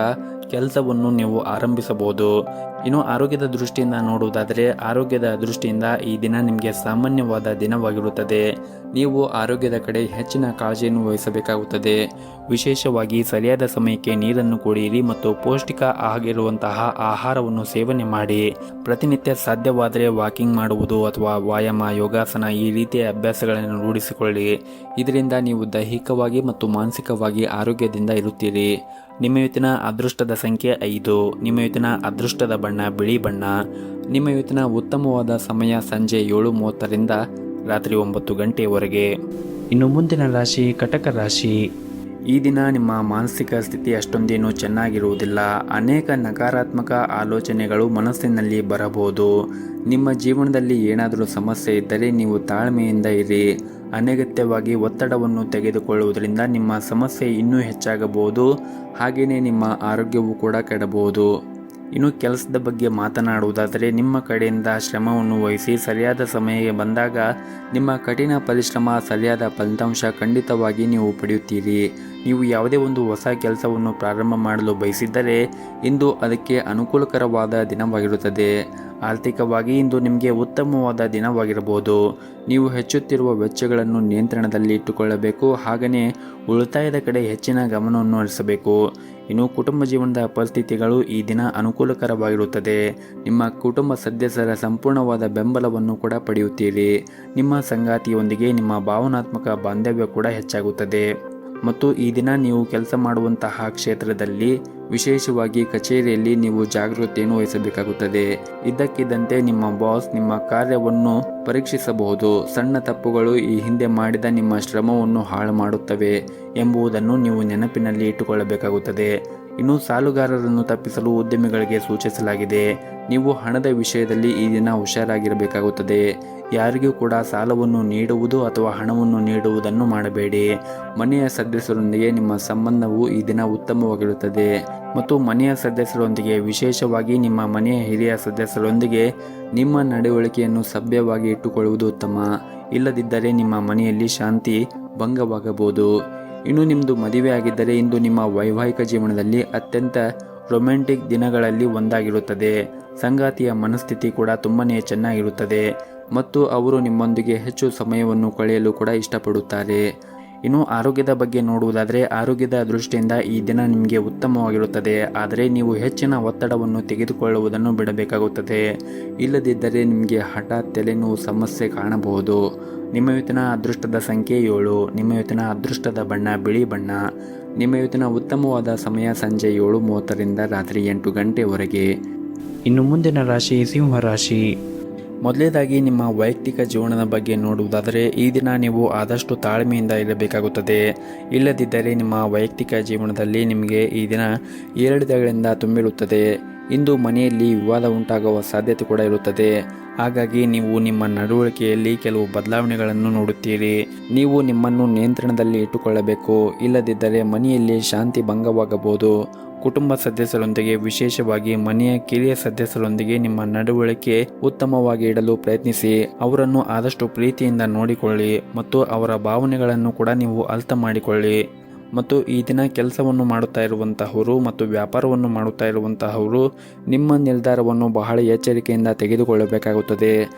ಕೆಲಸವನ್ನು ನೀವು ಆರಂಭಿಸಬಹುದು. ಇನ್ನು ಆರೋಗ್ಯದ ದೃಷ್ಟಿಯಿಂದ ನೋಡುವುದಾದರೆ ಆರೋಗ್ಯದ ದೃಷ್ಟಿಯಿಂದ ಈ ದಿನ ನಿಮಗೆ ಸಾಮಾನ್ಯವಾದ ದಿನವಾಗಿರುತ್ತದೆ. ನೀವು ಆರೋಗ್ಯದ ಕಡೆ ಹೆಚ್ಚಿನ ಕಾಳಜಿಯನ್ನು ವಹಿಸಬೇಕಾಗುತ್ತದೆ. ವಿಶೇಷವಾಗಿ ಸರಿಯಾದ ಸಮಯಕ್ಕೆ ನೀರನ್ನು ಕುಡಿಯಿರಿ ಮತ್ತು ಪೌಷ್ಟಿಕ ಆಗಿರುವಂತಹ ಆಹಾರವನ್ನು ಸೇವನೆ ಮಾಡಿ. ಪ್ರತಿನಿತ್ಯ ಸಾಧ್ಯವಾದರೆ ವಾಕಿಂಗ್ ಮಾಡುವುದು ಅಥವಾ ವ್ಯಾಯಾಮ, ಯೋಗಾಸನ ಈ ರೀತಿಯ ಅಭ್ಯಾಸಗಳನ್ನು ರೂಢಿಸಿಕೊಳ್ಳಿ. ಇದರಿಂದ ನೀವು ದೈಹಿಕವಾಗಿ ಮತ್ತು ಮಾನಸಿಕವಾಗಿ ಆರೋಗ್ಯದಿಂದ ಇರುತ್ತೀರಿ. ನಿಮ್ಮ ಇವತ್ತಿನ ಅದೃಷ್ಟದ ಸಂಖ್ಯೆ 5. ನಿಮ್ಮ ಇವತ್ತಿನ ಅದೃಷ್ಟದ ಬಣ್ಣ ಬಿಳಿ ಬಣ್ಣ. ನಿಮ್ಮ ಇವತ್ತಿನ ಉತ್ತಮವಾದ ಸಮಯ ಸಂಜೆ 7:30ರಿಂದ ರಾತ್ರಿ 9 ಗಂಟೆಯವರೆಗೆ. ಇನ್ನು ಮುಂದಿನ ರಾಶಿ ಕಟಕ ರಾಶಿ. ಈ ದಿನ ನಿಮ್ಮ ಮಾನಸಿಕ ಸ್ಥಿತಿ ಅಷ್ಟೊಂದೇನು ಚೆನ್ನಾಗಿರುವುದಿಲ್ಲ. ಅನೇಕ ನಕಾರಾತ್ಮಕ ಆಲೋಚನೆಗಳು ಮನಸ್ಸಿನಲ್ಲಿ ಬರಬಹುದು. ನಿಮ್ಮ ಜೀವನದಲ್ಲಿ ಏನಾದರೂ ಸಮಸ್ಯೆ ಇದ್ದರೆ ನೀವು ತಾಳ್ಮೆಯಿಂದ ಇರಿ. ಅನಗತ್ಯವಾಗಿ ಒತ್ತಡವನ್ನು ತೆಗೆದುಕೊಳ್ಳುವುದರಿಂದ ನಿಮ್ಮ ಸಮಸ್ಯೆ ಇನ್ನೂ ಹೆಚ್ಚಾಗಬಹುದು. ಹಾಗೆಯೇ ನಿಮ್ಮ ಆರೋಗ್ಯವು ಕೂಡ ಕೆಡಬಹುದು. ಇನ್ನು ಕೆಲಸದ ಬಗ್ಗೆ ಮಾತನಾಡುವುದಾದರೆ ನಿಮ್ಮ ಕಡೆಯಿಂದ ಶ್ರಮವನ್ನು ವಹಿಸಿ ಸರಿಯಾದ ಸಮಯ ಬಂದಾಗ ನಿಮ್ಮ ಕಠಿಣ ಪರಿಶ್ರಮ ಸರಿಯಾದ ಫಲಿತಾಂಶ ಖಂಡಿತವಾಗಿ ನೀವು ಪಡೆಯುತ್ತೀರಿ. ನೀವು ಯಾವುದೇ ಒಂದು ಹೊಸ ಕೆಲಸವನ್ನು ಪ್ರಾರಂಭ ಮಾಡಲು ಬಯಸಿದ್ದರೆ ಇಂದು ಅದಕ್ಕೆ ಅನುಕೂಲಕರವಾದ ದಿನವಾಗಿರುತ್ತದೆ. ಆರ್ಥಿಕವಾಗಿ ಇಂದು ನಿಮಗೆ ಉತ್ತಮವಾದ ದಿನವಾಗಿರಬಹುದು. ನೀವು ಹೆಚ್ಚುತ್ತಿರುವ ವೆಚ್ಚಗಳನ್ನು ನಿಯಂತ್ರಣದಲ್ಲಿ ಇಟ್ಟುಕೊಳ್ಳಬೇಕು. ಹಾಗೆಯೇ ಉಳಿತಾಯದ ಕಡೆ ಹೆಚ್ಚಿನ ಗಮನವನ್ನು ಹರಿಸಬೇಕು. ಇನ್ನು ಕುಟುಂಬ ಜೀವನದ ಪರಿಸ್ಥಿತಿಗಳು ಈ ದಿನ ಅನುಕೂಲಕರವಾಗಿರುತ್ತದೆ. ನಿಮ್ಮ ಕುಟುಂಬ ಸದಸ್ಯರ ಸಂಪೂರ್ಣವಾದ ಬೆಂಬಲವನ್ನು ಕೂಡ ಪಡೆಯುತ್ತೀರಿ. ನಿಮ್ಮ ಸಂಗಾತಿಯೊಂದಿಗೆ ನಿಮ್ಮ ಭಾವನಾತ್ಮಕ ಬಾಂಧವ್ಯ ಕೂಡ ಹೆಚ್ಚಾಗುತ್ತದೆ. ಮತ್ತು ಈ ದಿನ ನೀವು ಕೆಲಸ ಮಾಡುವಂತಹ ಕ್ಷೇತ್ರದಲ್ಲಿ ವಿಶೇಷವಾಗಿ ಕಚೇರಿಯಲ್ಲಿ ನೀವು ಜಾಗೃತಿಯನ್ನು ವಹಿಸಬೇಕಾಗುತ್ತದೆ. ಇದ್ದಕ್ಕಿದ್ದಂತೆ ನಿಮ್ಮ ಬಾಸ್ ನಿಮ್ಮ ಕಾರ್ಯವನ್ನು ಪರೀಕ್ಷಿಸಬಹುದು. ಸಣ್ಣ ತಪ್ಪುಗಳು ಈ ಹಿಂದೆ ಮಾಡಿದ ನಿಮ್ಮ ಶ್ರಮವನ್ನು ಹಾಳು ಮಾಡುತ್ತವೆ ಎಂಬುದನ್ನು ನೀವು ನೆನಪಿನಲ್ಲಿ ಇಟ್ಟುಕೊಳ್ಳಬೇಕಾಗುತ್ತದೆ. ಇನ್ನು ಸಾಲುಗಾರರನ್ನು ತಪ್ಪಿಸಲು ಉದ್ಯಮಿಗಳಿಗೆ ಸೂಚಿಸಲಾಗಿದೆ. ನೀವು ಹಣದ ವಿಷಯದಲ್ಲಿ ಈ ದಿನ ಹುಷಾರಾಗಿರಬೇಕಾಗುತ್ತದೆ. ಯಾರಿಗೂ ಕೂಡ ಸಾಲವನ್ನು ನೀಡುವುದು ಅಥವಾ ಹಣವನ್ನು ನೀಡುವುದನ್ನು ಮಾಡಬೇಡಿ. ಮನೆಯ ಸದಸ್ಯರೊಂದಿಗೆ ನಿಮ್ಮ ಸಂಬಂಧವು ಈ ದಿನ ಉತ್ತಮವಾಗಿರುತ್ತದೆ ಮತ್ತು ಮನೆಯ ಸದಸ್ಯರೊಂದಿಗೆ ವಿಶೇಷವಾಗಿ ನಿಮ್ಮ ಮನೆಯ ಹಿರಿಯ ಸದಸ್ಯರೊಂದಿಗೆ ನಿಮ್ಮ ನಡವಳಿಕೆಯನ್ನು ಸಭ್ಯವಾಗಿ ಇಟ್ಟುಕೊಳ್ಳುವುದು ಉತ್ತಮ. ಇಲ್ಲದಿದ್ದರೆ ನಿಮ್ಮ ಮನೆಯಲ್ಲಿ ಶಾಂತಿ ಭಂಗವಾಗಬಹುದು. ಇನ್ನು ನಿಮ್ಮದು ಮದುವೆ ಆಗಿದ್ದರೆ ಇಂದು ನಿಮ್ಮ ವೈವಾಹಿಕ ಜೀವನದಲ್ಲಿ ಅತ್ಯಂತ ರೊಮ್ಯಾಂಟಿಕ್ ದಿನಗಳಲ್ಲಿ ಒಂದಾಗಿರುತ್ತದೆ. ಸಂಗಾತಿಯ ಮನಸ್ಥಿತಿ ಕೂಡ ತುಂಬನೇ ಚೆನ್ನಾಗಿರುತ್ತದೆ ಮತ್ತು ಅವರು ನಿಮ್ಮೊಂದಿಗೆ ಹೆಚ್ಚು ಸಮಯವನ್ನು ಕಳೆಯಲು ಕೂಡ ಇಷ್ಟಪಡುತ್ತಾರೆ. ಇನ್ನು ಆರೋಗ್ಯದ ಬಗ್ಗೆ ನೋಡುವುದಾದರೆ ಆರೋಗ್ಯದ ದೃಷ್ಟಿಯಿಂದ ಈ ದಿನ ನಿಮಗೆ ಉತ್ತಮವಾಗಿರುತ್ತದೆ. ಆದರೆ ನೀವು ಹೆಚ್ಚಿನ ಒತ್ತಡವನ್ನು ತೆಗೆದುಕೊಳ್ಳುವುದನ್ನು ಬಿಡಬೇಕಾಗುತ್ತದೆ. ಇಲ್ಲದಿದ್ದರೆ ನಿಮಗೆ ಹಠಾತ್ ತಲೆನೋವು ಸಮಸ್ಯೆ ಕಾಣಬಹುದು. ನಿಮ್ಮ ಇವತ್ತಿನ ಅದೃಷ್ಟದ ಸಂಖ್ಯೆ 7. ನಿಮ್ಮ ಇವತ್ತಿನ ಅದೃಷ್ಟದ ಬಣ್ಣ ಬಿಳಿ ಬಣ್ಣ. ನಿಮ್ಮ ಇವತ್ತಿನ ಉತ್ತಮವಾದ ಸಮಯ ಸಂಜೆ 7:30ರಿಂದ ರಾತ್ರಿ 8 ಗಂಟೆವರೆಗೆ. ಇನ್ನು ಮುಂದಿನ ರಾಶಿ ಸಿಂಹ ರಾಶಿ. ಮೊದಲನೇದಾಗಿ ನಿಮ್ಮ ವೈಯಕ್ತಿಕ ಜೀವನದ ಬಗ್ಗೆ ನೋಡುವುದಾದರೆ ಈ ದಿನ ನೀವು ಆದಷ್ಟು ತಾಳ್ಮೆಯಿಂದ ಇರಬೇಕಾಗುತ್ತದೆ. ಇಲ್ಲದಿದ್ದರೆ ನಿಮ್ಮ ವೈಯಕ್ತಿಕ ಜೀವನದಲ್ಲಿ ನಿಮಗೆ ಈ ದಿನ ಏರಿಳಿತಗಳಿಂದ ತುಂಬಿರುತ್ತದೆ. ಇಂದು ಮನೆಯಲ್ಲಿ ವಿವಾದ ಉಂಟಾಗುವ ಸಾಧ್ಯತೆ ಕೂಡ ಇರುತ್ತದೆ. ಹಾಗಾಗಿ ನೀವು ನಿಮ್ಮ ನಡವಳಿಕೆಯಲ್ಲಿ ಕೆಲವು ಬದಲಾವಣೆಗಳನ್ನು ನೋಡುತ್ತೀರಿ. ನೀವು ನಿಮ್ಮನ್ನು ನಿಯಂತ್ರಣದಲ್ಲಿ ಇಟ್ಟುಕೊಳ್ಳಬೇಕು, ಇಲ್ಲದಿದ್ದರೆ ಮನೆಯಲ್ಲಿ ಶಾಂತಿ ಭಂಗವಾಗಬಹುದು. ಕುಟುಂಬ ಸದಸ್ಯರೊಂದಿಗೆ, ವಿಶೇಷವಾಗಿ ಮನೆಯ ಕಿರಿಯ ಸದಸ್ಯರೊಂದಿಗೆ ನಿಮ್ಮ ನಡವಳಿಕೆ ಉತ್ತಮವಾಗಿ ಇಡಲು ಪ್ರಯತ್ನಿಸಿ. ಅವರನ್ನು ಆದಷ್ಟು ಪ್ರೀತಿಯಿಂದ ನೋಡಿಕೊಳ್ಳಿ ಮತ್ತು ಅವರ ಭಾವನೆಗಳನ್ನು ಕೂಡ ನೀವು ಅರ್ಥ ಮಾಡಿಕೊಳ್ಳಿ. ಮತ್ತು ಈ ದಿನ ಕೆಲಸವನ್ನು ಮಾಡುತ್ತಾ ಇರುವಂತಹವರು ಮತ್ತು ವ್ಯಾಪಾರವನ್ನು ಮಾಡುತ್ತಾ ಇರುವಂತಹವರು ನಿಮ್ಮ ನಿರ್ಧಾರವನ್ನು ಬಹಳ ಎಚ್ಚರಿಕೆಯಿಂದ ತೆಗೆದುಕೊಳ್ಳಬೇಕಾಗುತ್ತದೆ.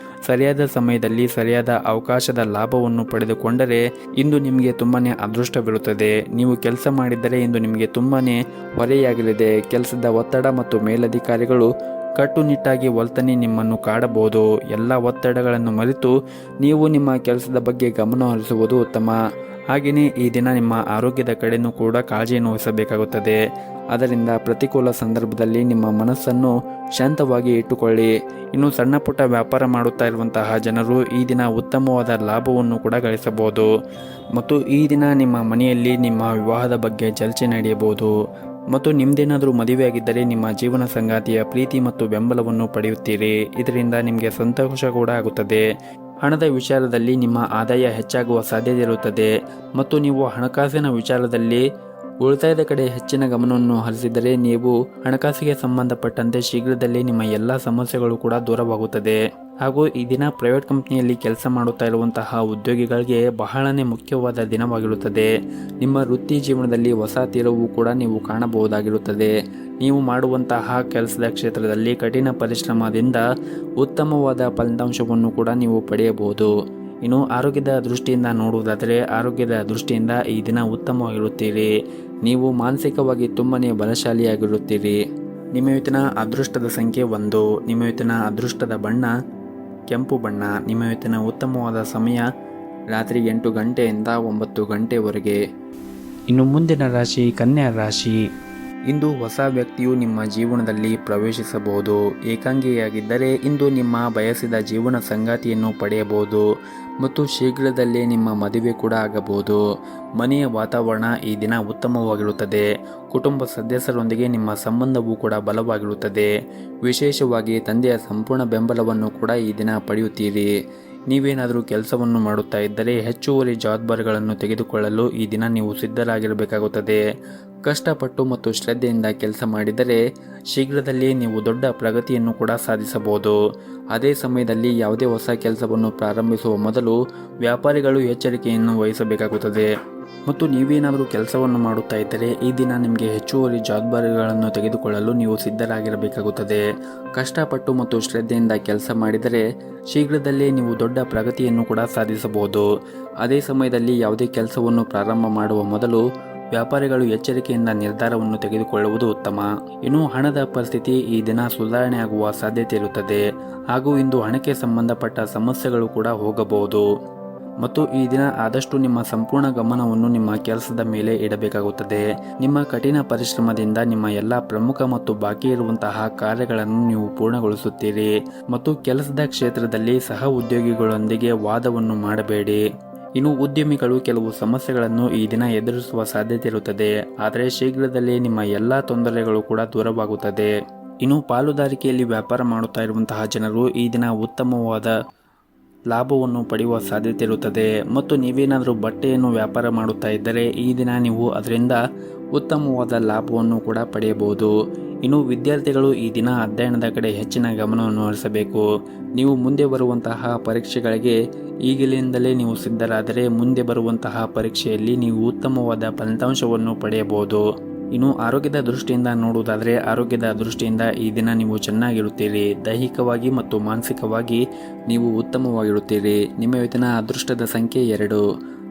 ಸರಿಯಾದ ಸಮಯದಲ್ಲಿ ಸರಿಯಾದ ಅವಕಾಶದ ಲಾಭವನ್ನು ಪಡೆದುಕೊಂಡರೆ ಇಂದು ನಿಮಗೆ ತುಂಬಾನೇ ಅದೃಷ್ಟವಿರುತ್ತದೆ. ನೀವು ಕೆಲಸ ಮಾಡಿದ್ದರೆ ಇಂದು ನಿಮಗೆ ತುಂಬಾನೇ ಹೊರೆಯಾಗಲಿದೆ. ಕೆಲಸದ ಒತ್ತಡ ಮತ್ತು ಮೇಲಧಿಕಾರಿಗಳು ಕಟ್ಟುನಿಟ್ಟಾಗಿ ವರ್ತನೆ ನಿಮ್ಮನ್ನು ಕಾಡಬಹುದು. ಎಲ್ಲ ಒತ್ತಡಗಳನ್ನು ಮರೆತು ನೀವು ನಿಮ್ಮ ಕೆಲಸದ ಬಗ್ಗೆ ಗಮನ ಹರಿಸುವುದು ಉತ್ತಮ. ಹಾಗೆಯೇ ಈ ದಿನ ನಿಮ್ಮ ಆರೋಗ್ಯದ ಕಡೆಯೂ ಕೂಡ ಕಾಳಜಿಯನ್ನು ವಹಿಸಬೇಕಾಗುತ್ತದೆ. ಅದರಿಂದ ಪ್ರತಿಕೂಲ ಸಂದರ್ಭದಲ್ಲಿ ನಿಮ್ಮ ಮನಸ್ಸನ್ನು ಶಾಂತವಾಗಿ ಇಟ್ಟುಕೊಳ್ಳಿ. ಇನ್ನು ಸಣ್ಣ ಪುಟ್ಟ ವ್ಯಾಪಾರ ಮಾಡುತ್ತಾ ಇರುವಂತಹ ಜನರು ಈ ದಿನ ಉತ್ತಮವಾದ ಲಾಭವನ್ನು ಕೂಡ ಗಳಿಸಬಹುದು. ಮತ್ತು ಈ ದಿನ ನಿಮ್ಮ ಮನೆಯಲ್ಲಿ ನಿಮ್ಮ ವಿವಾಹದ ಬಗ್ಗೆ ಚರ್ಚೆ ನಡೆಯಬಹುದು. ಮತ್ತು ನಿಮ್ಮದೇನಾದರೂ ಮದುವೆಯಾಗಿದ್ದರೆ ನಿಮ್ಮ ಜೀವನ ಸಂಗಾತಿಯ ಪ್ರೀತಿ ಮತ್ತು ಬೆಂಬಲವನ್ನು ಪಡೆಯುತ್ತೀರಿ. ಇದರಿಂದ ನಿಮಗೆ ಸಂತೋಷ ಕೂಡ ಆಗುತ್ತದೆ. ಹಣದ ವಿಚಾರದಲ್ಲಿ ನಿಮ್ಮ ಆದಾಯ ಹೆಚ್ಚಾಗುವ ಸಾಧ್ಯತೆ ಇರುತ್ತದೆ ಮತ್ತು ನೀವು ಹಣಕಾಸಿನ ವಿಚಾರದಲ್ಲಿ ಉಳಿತಾಯದ ಕಡೆ ಹೆಚ್ಚಿನ ಗಮನವನ್ನು ಹರಿಸಿದರೆ ನೀವು ಹಣಕಾಸಿಗೆ ಸಂಬಂಧಪಟ್ಟಂತೆ ಶೀಘ್ರದಲ್ಲೇ ನಿಮ್ಮ ಎಲ್ಲ ಸಮಸ್ಯೆಗಳು ಕೂಡ ದೂರವಾಗುತ್ತದೆ. ಹಾಗೂ ಈ ದಿನ ಪ್ರೈವೇಟ್ ಕಂಪ್ನಿಯಲ್ಲಿ ಕೆಲಸ ಮಾಡುತ್ತಾ ಇರುವಂತಹ ಉದ್ಯೋಗಿಗಳಿಗೆ ಬಹಳನೇ ಮುಖ್ಯವಾದ ದಿನವಾಗಿರುತ್ತದೆ. ನಿಮ್ಮ ವೃತ್ತಿ ಜೀವನದಲ್ಲಿ ಹೊಸ ತಿರುವು ಕೂಡ ನೀವು ಕಾಣಬಹುದಾಗಿರುತ್ತದೆ. ನೀವು ಮಾಡುವಂತಹ ಕೆಲಸದ ಕ್ಷೇತ್ರದಲ್ಲಿ ಕಠಿಣ ಪರಿಶ್ರಮದಿಂದ ಉತ್ತಮವಾದ ಫಲಿತಾಂಶವನ್ನು ಕೂಡ ನೀವು ಪಡೆಯಬಹುದು. ಇನ್ನು ಆರೋಗ್ಯದ ದೃಷ್ಟಿಯಿಂದ ನೋಡುವುದಾದರೆ ಆರೋಗ್ಯದ ದೃಷ್ಟಿಯಿಂದ ಈ ದಿನ ಉತ್ತಮವಾಗಿರುತ್ತೀರಿ. ನೀವು ಮಾನಸಿಕವಾಗಿ ತುಂಬನೇ ಬಲಶಾಲಿಯಾಗಿರುತ್ತೀರಿ. ನಿಮ್ಮ ಇವತ್ತಿನ ಅದೃಷ್ಟದ ಸಂಖ್ಯೆ 1. ನಿಮ್ಮ ಇವತ್ತಿನ ಅದೃಷ್ಟದ ಬಣ್ಣ ಕೆಂಪು ಬಣ್ಣ. ನಿಮ್ಮ ಇವತ್ತಿನ ಉತ್ತಮವಾದ ಸಮಯ ರಾತ್ರಿ 8 ಗಂಟೆಯಿಂದ 9 ಗಂಟೆವರೆಗೆ. ಇನ್ನು ಮುಂದಿನ ರಾಶಿ ಕನ್ಯಾ ರಾಶಿ. ಇಂದು ಹೊಸ ವ್ಯಕ್ತಿಯು ನಿಮ್ಮ ಜೀವನದಲ್ಲಿ ಪ್ರವೇಶಿಸಬಹುದು. ಏಕಾಂಗಿಯಾಗಿದ್ದರೆ ಇಂದು ನಿಮ್ಮ ಬಯಸಿದ ಜೀವನ ಸಂಗಾತಿಯನ್ನು ಪಡೆಯಬಹುದು ಮತ್ತು ಶೀಘ್ರದಲ್ಲೇ ನಿಮ್ಮ ಮದುವೆ ಕೂಡ ಆಗಬಹುದು. ಮನೆಯ ವಾತಾವರಣ ಈ ದಿನ ಉತ್ತಮವಾಗಿರುತ್ತದೆ. ಕುಟುಂಬ ಸದಸ್ಯರೊಂದಿಗೆ ನಿಮ್ಮ ಸಂಬಂಧವೂ ಕೂಡ ಬಲವಾಗಿರುತ್ತದೆ. ವಿಶೇಷವಾಗಿ ತಂದೆಯ ಸಂಪೂರ್ಣ ಬೆಂಬಲವನ್ನು ಕೂಡ ಈ ದಿನ ಪಡೆಯುತ್ತೀರಿ. ನೀವೇನಾದರೂ ಕೆಲಸವನ್ನು ಮಾಡುತ್ತಾ ಇದ್ದರೆ ಹೆಚ್ಚುವರಿ ಜವಾಬ್ದಾರಿಗಳನ್ನು ತೆಗೆದುಕೊಳ್ಳಲು ಈ ದಿನ ನೀವು ಸಿದ್ಧರಾಗಿರಬೇಕಾಗುತ್ತದೆ. ಕಷ್ಟಪಟ್ಟು ಮತ್ತು ಶ್ರದ್ಧೆಯಿಂದ ಕೆಲಸ ಮಾಡಿದರೆ ಶೀಘ್ರದಲ್ಲೇ ನೀವು ದೊಡ್ಡ ಪ್ರಗತಿಯನ್ನು ಕೂಡ ಸಾಧಿಸಬಹುದು. ಅದೇ ಸಮಯದಲ್ಲಿ ಯಾವುದೇ ಹೊಸ ಕೆಲಸವನ್ನು ಪ್ರಾರಂಭಿಸುವ ಮೊದಲು ವ್ಯಾಪಾರಿಗಳು ಎಚ್ಚರಿಕೆಯನ್ನು ವಹಿಸಬೇಕಾಗುತ್ತದೆ. ಮತ್ತು ನೀವೇನಾದರೂ ಕೆಲಸವನ್ನು ಮಾಡುತ್ತಾ ಇದ್ದರೆ ಈ ದಿನ ನಿಮಗೆ ಹೆಚ್ಚುವರಿ ಜವಾಬ್ದಾರಿಗಳನ್ನು ತೆಗೆದುಕೊಳ್ಳಲು ನೀವು ಸಿದ್ಧರಾಗಿರಬೇಕಾಗುತ್ತದೆ. ಕಷ್ಟಪಟ್ಟು ಮತ್ತು ಶ್ರದ್ಧೆಯಿಂದ ಕೆಲಸ ಮಾಡಿದರೆ ಶೀಘ್ರದಲ್ಲೇ ನೀವು ದೊಡ್ಡ ಪ್ರಗತಿಯನ್ನು ಕೂಡ ಸಾಧಿಸಬಹುದು. ಅದೇ ಸಮಯದಲ್ಲಿ ಯಾವುದೇ ಕೆಲಸವನ್ನು ಪ್ರಾರಂಭ ಮಾಡುವ ಮೊದಲು ವ್ಯಾಪಾರಿಗಳು ಎಚ್ಚರಿಕೆಯಿಂದ ನಿರ್ಧಾರವನ್ನು ತೆಗೆದುಕೊಳ್ಳುವುದು ಉತ್ತಮ. ಇನ್ನು ಹಣದ ಪರಿಸ್ಥಿತಿ ಈ ದಿನ ಸುಧಾರಣೆಯಾಗುವ ಸಾಧ್ಯತೆ ಇರುತ್ತದೆ. ಹಾಗೂ ಇಂದು ಹಣಕ್ಕೆ ಸಂಬಂಧಪಟ್ಟ ಸಮಸ್ಯೆಗಳು ಕೂಡ ಹೋಗಬಹುದು. ಮತ್ತು ಈ ದಿನ ಆದಷ್ಟು ನಿಮ್ಮ ಸಂಪೂರ್ಣ ಗಮನವನ್ನು ನಿಮ್ಮ ಕೆಲಸದ ಮೇಲೆ ಇಡಬೇಕಾಗುತ್ತದೆ. ನಿಮ್ಮ ಕಠಿಣ ಪರಿಶ್ರಮದಿಂದ ನಿಮ್ಮ ಎಲ್ಲ ಪ್ರಮುಖ ಮತ್ತು ಬಾಕಿ ಇರುವಂತಹ ಕಾರ್ಯಗಳನ್ನು ನೀವು ಪೂರ್ಣಗೊಳಿಸುತ್ತೀರಿ. ಮತ್ತು ಕೆಲಸದ ಕ್ಷೇತ್ರದಲ್ಲಿ ಸಹ ಉದ್ಯೋಗಿಗಳೊಂದಿಗೆ ವಾದವನ್ನು ಮಾಡಬೇಡಿ. ಇನ್ನು ಉದ್ಯಮಿಗಳು ಕೆಲವು ಸಮಸ್ಯೆಗಳನ್ನು ಈ ದಿನ ಎದುರಿಸುವ ಸಾಧ್ಯತೆ ಇರುತ್ತದೆ. ಆದರೆ ಶೀಘ್ರದಲ್ಲೇ ನಿಮ್ಮ ಎಲ್ಲ ತೊಂದರೆಗಳು ಕೂಡ ದೂರವಾಗುತ್ತದೆ. ಇನ್ನು ಪಾಲುದಾರಿಕೆಯಲ್ಲಿ ವ್ಯಾಪಾರ ಮಾಡುತ್ತಾ ಇರುವಂತಹ ಜನರು ಈ ದಿನ ಉತ್ತಮವಾದ ಲಾಭವನ್ನು ಪಡೆಯುವ ಸಾಧ್ಯತೆ ಇರುತ್ತದೆ. ಮತ್ತು ನೀವೇನಾದರೂ ಬಟ್ಟೆಯನ್ನು ವ್ಯಾಪಾರ ಮಾಡುತ್ತಾ ಇದ್ದರೆ ಈ ದಿನ ನೀವು ಅದರಿಂದ ಉತ್ತಮವಾದ ಲಾಭವನ್ನು ಕೂಡ ಪಡೆಯಬಹುದು. ಇನ್ನು ವಿದ್ಯಾರ್ಥಿಗಳು ಈ ದಿನ ಅಧ್ಯಯನದ ಕಡೆ ಹೆಚ್ಚಿನ ಗಮನವನ್ನು ಹರಿಸಬೇಕು. ನೀವು ಮುಂದೆ ಬರುವಂತಹ ಪರೀಕ್ಷೆಗಳಿಗೆ ಈಗಲಿಂದಲೇ ನೀವು ಸಿದ್ಧರಾದರೆ ಮುಂದೆ ಬರುವಂತಹ ಪರೀಕ್ಷೆಯಲ್ಲಿ ನೀವು ಉತ್ತಮವಾದ ಫಲಿತಾಂಶವನ್ನು ಪಡೆಯಬಹುದು. ಇನ್ನು ಆರೋಗ್ಯದ ದೃಷ್ಟಿಯಿಂದ ನೋಡುವುದಾದರೆ ಆರೋಗ್ಯದ ದೃಷ್ಟಿಯಿಂದ ಈ ದಿನ ನೀವು ಚೆನ್ನಾಗಿರುತ್ತೀರಿ. ದೈಹಿಕವಾಗಿ ಮತ್ತು ಮಾನಸಿಕವಾಗಿ ನೀವು ಉತ್ತಮವಾಗಿರುತ್ತೀರಿ. ನಿಮ್ಮ ಇವತ್ತಿನ ಅದೃಷ್ಟದ ಸಂಖ್ಯೆ 2.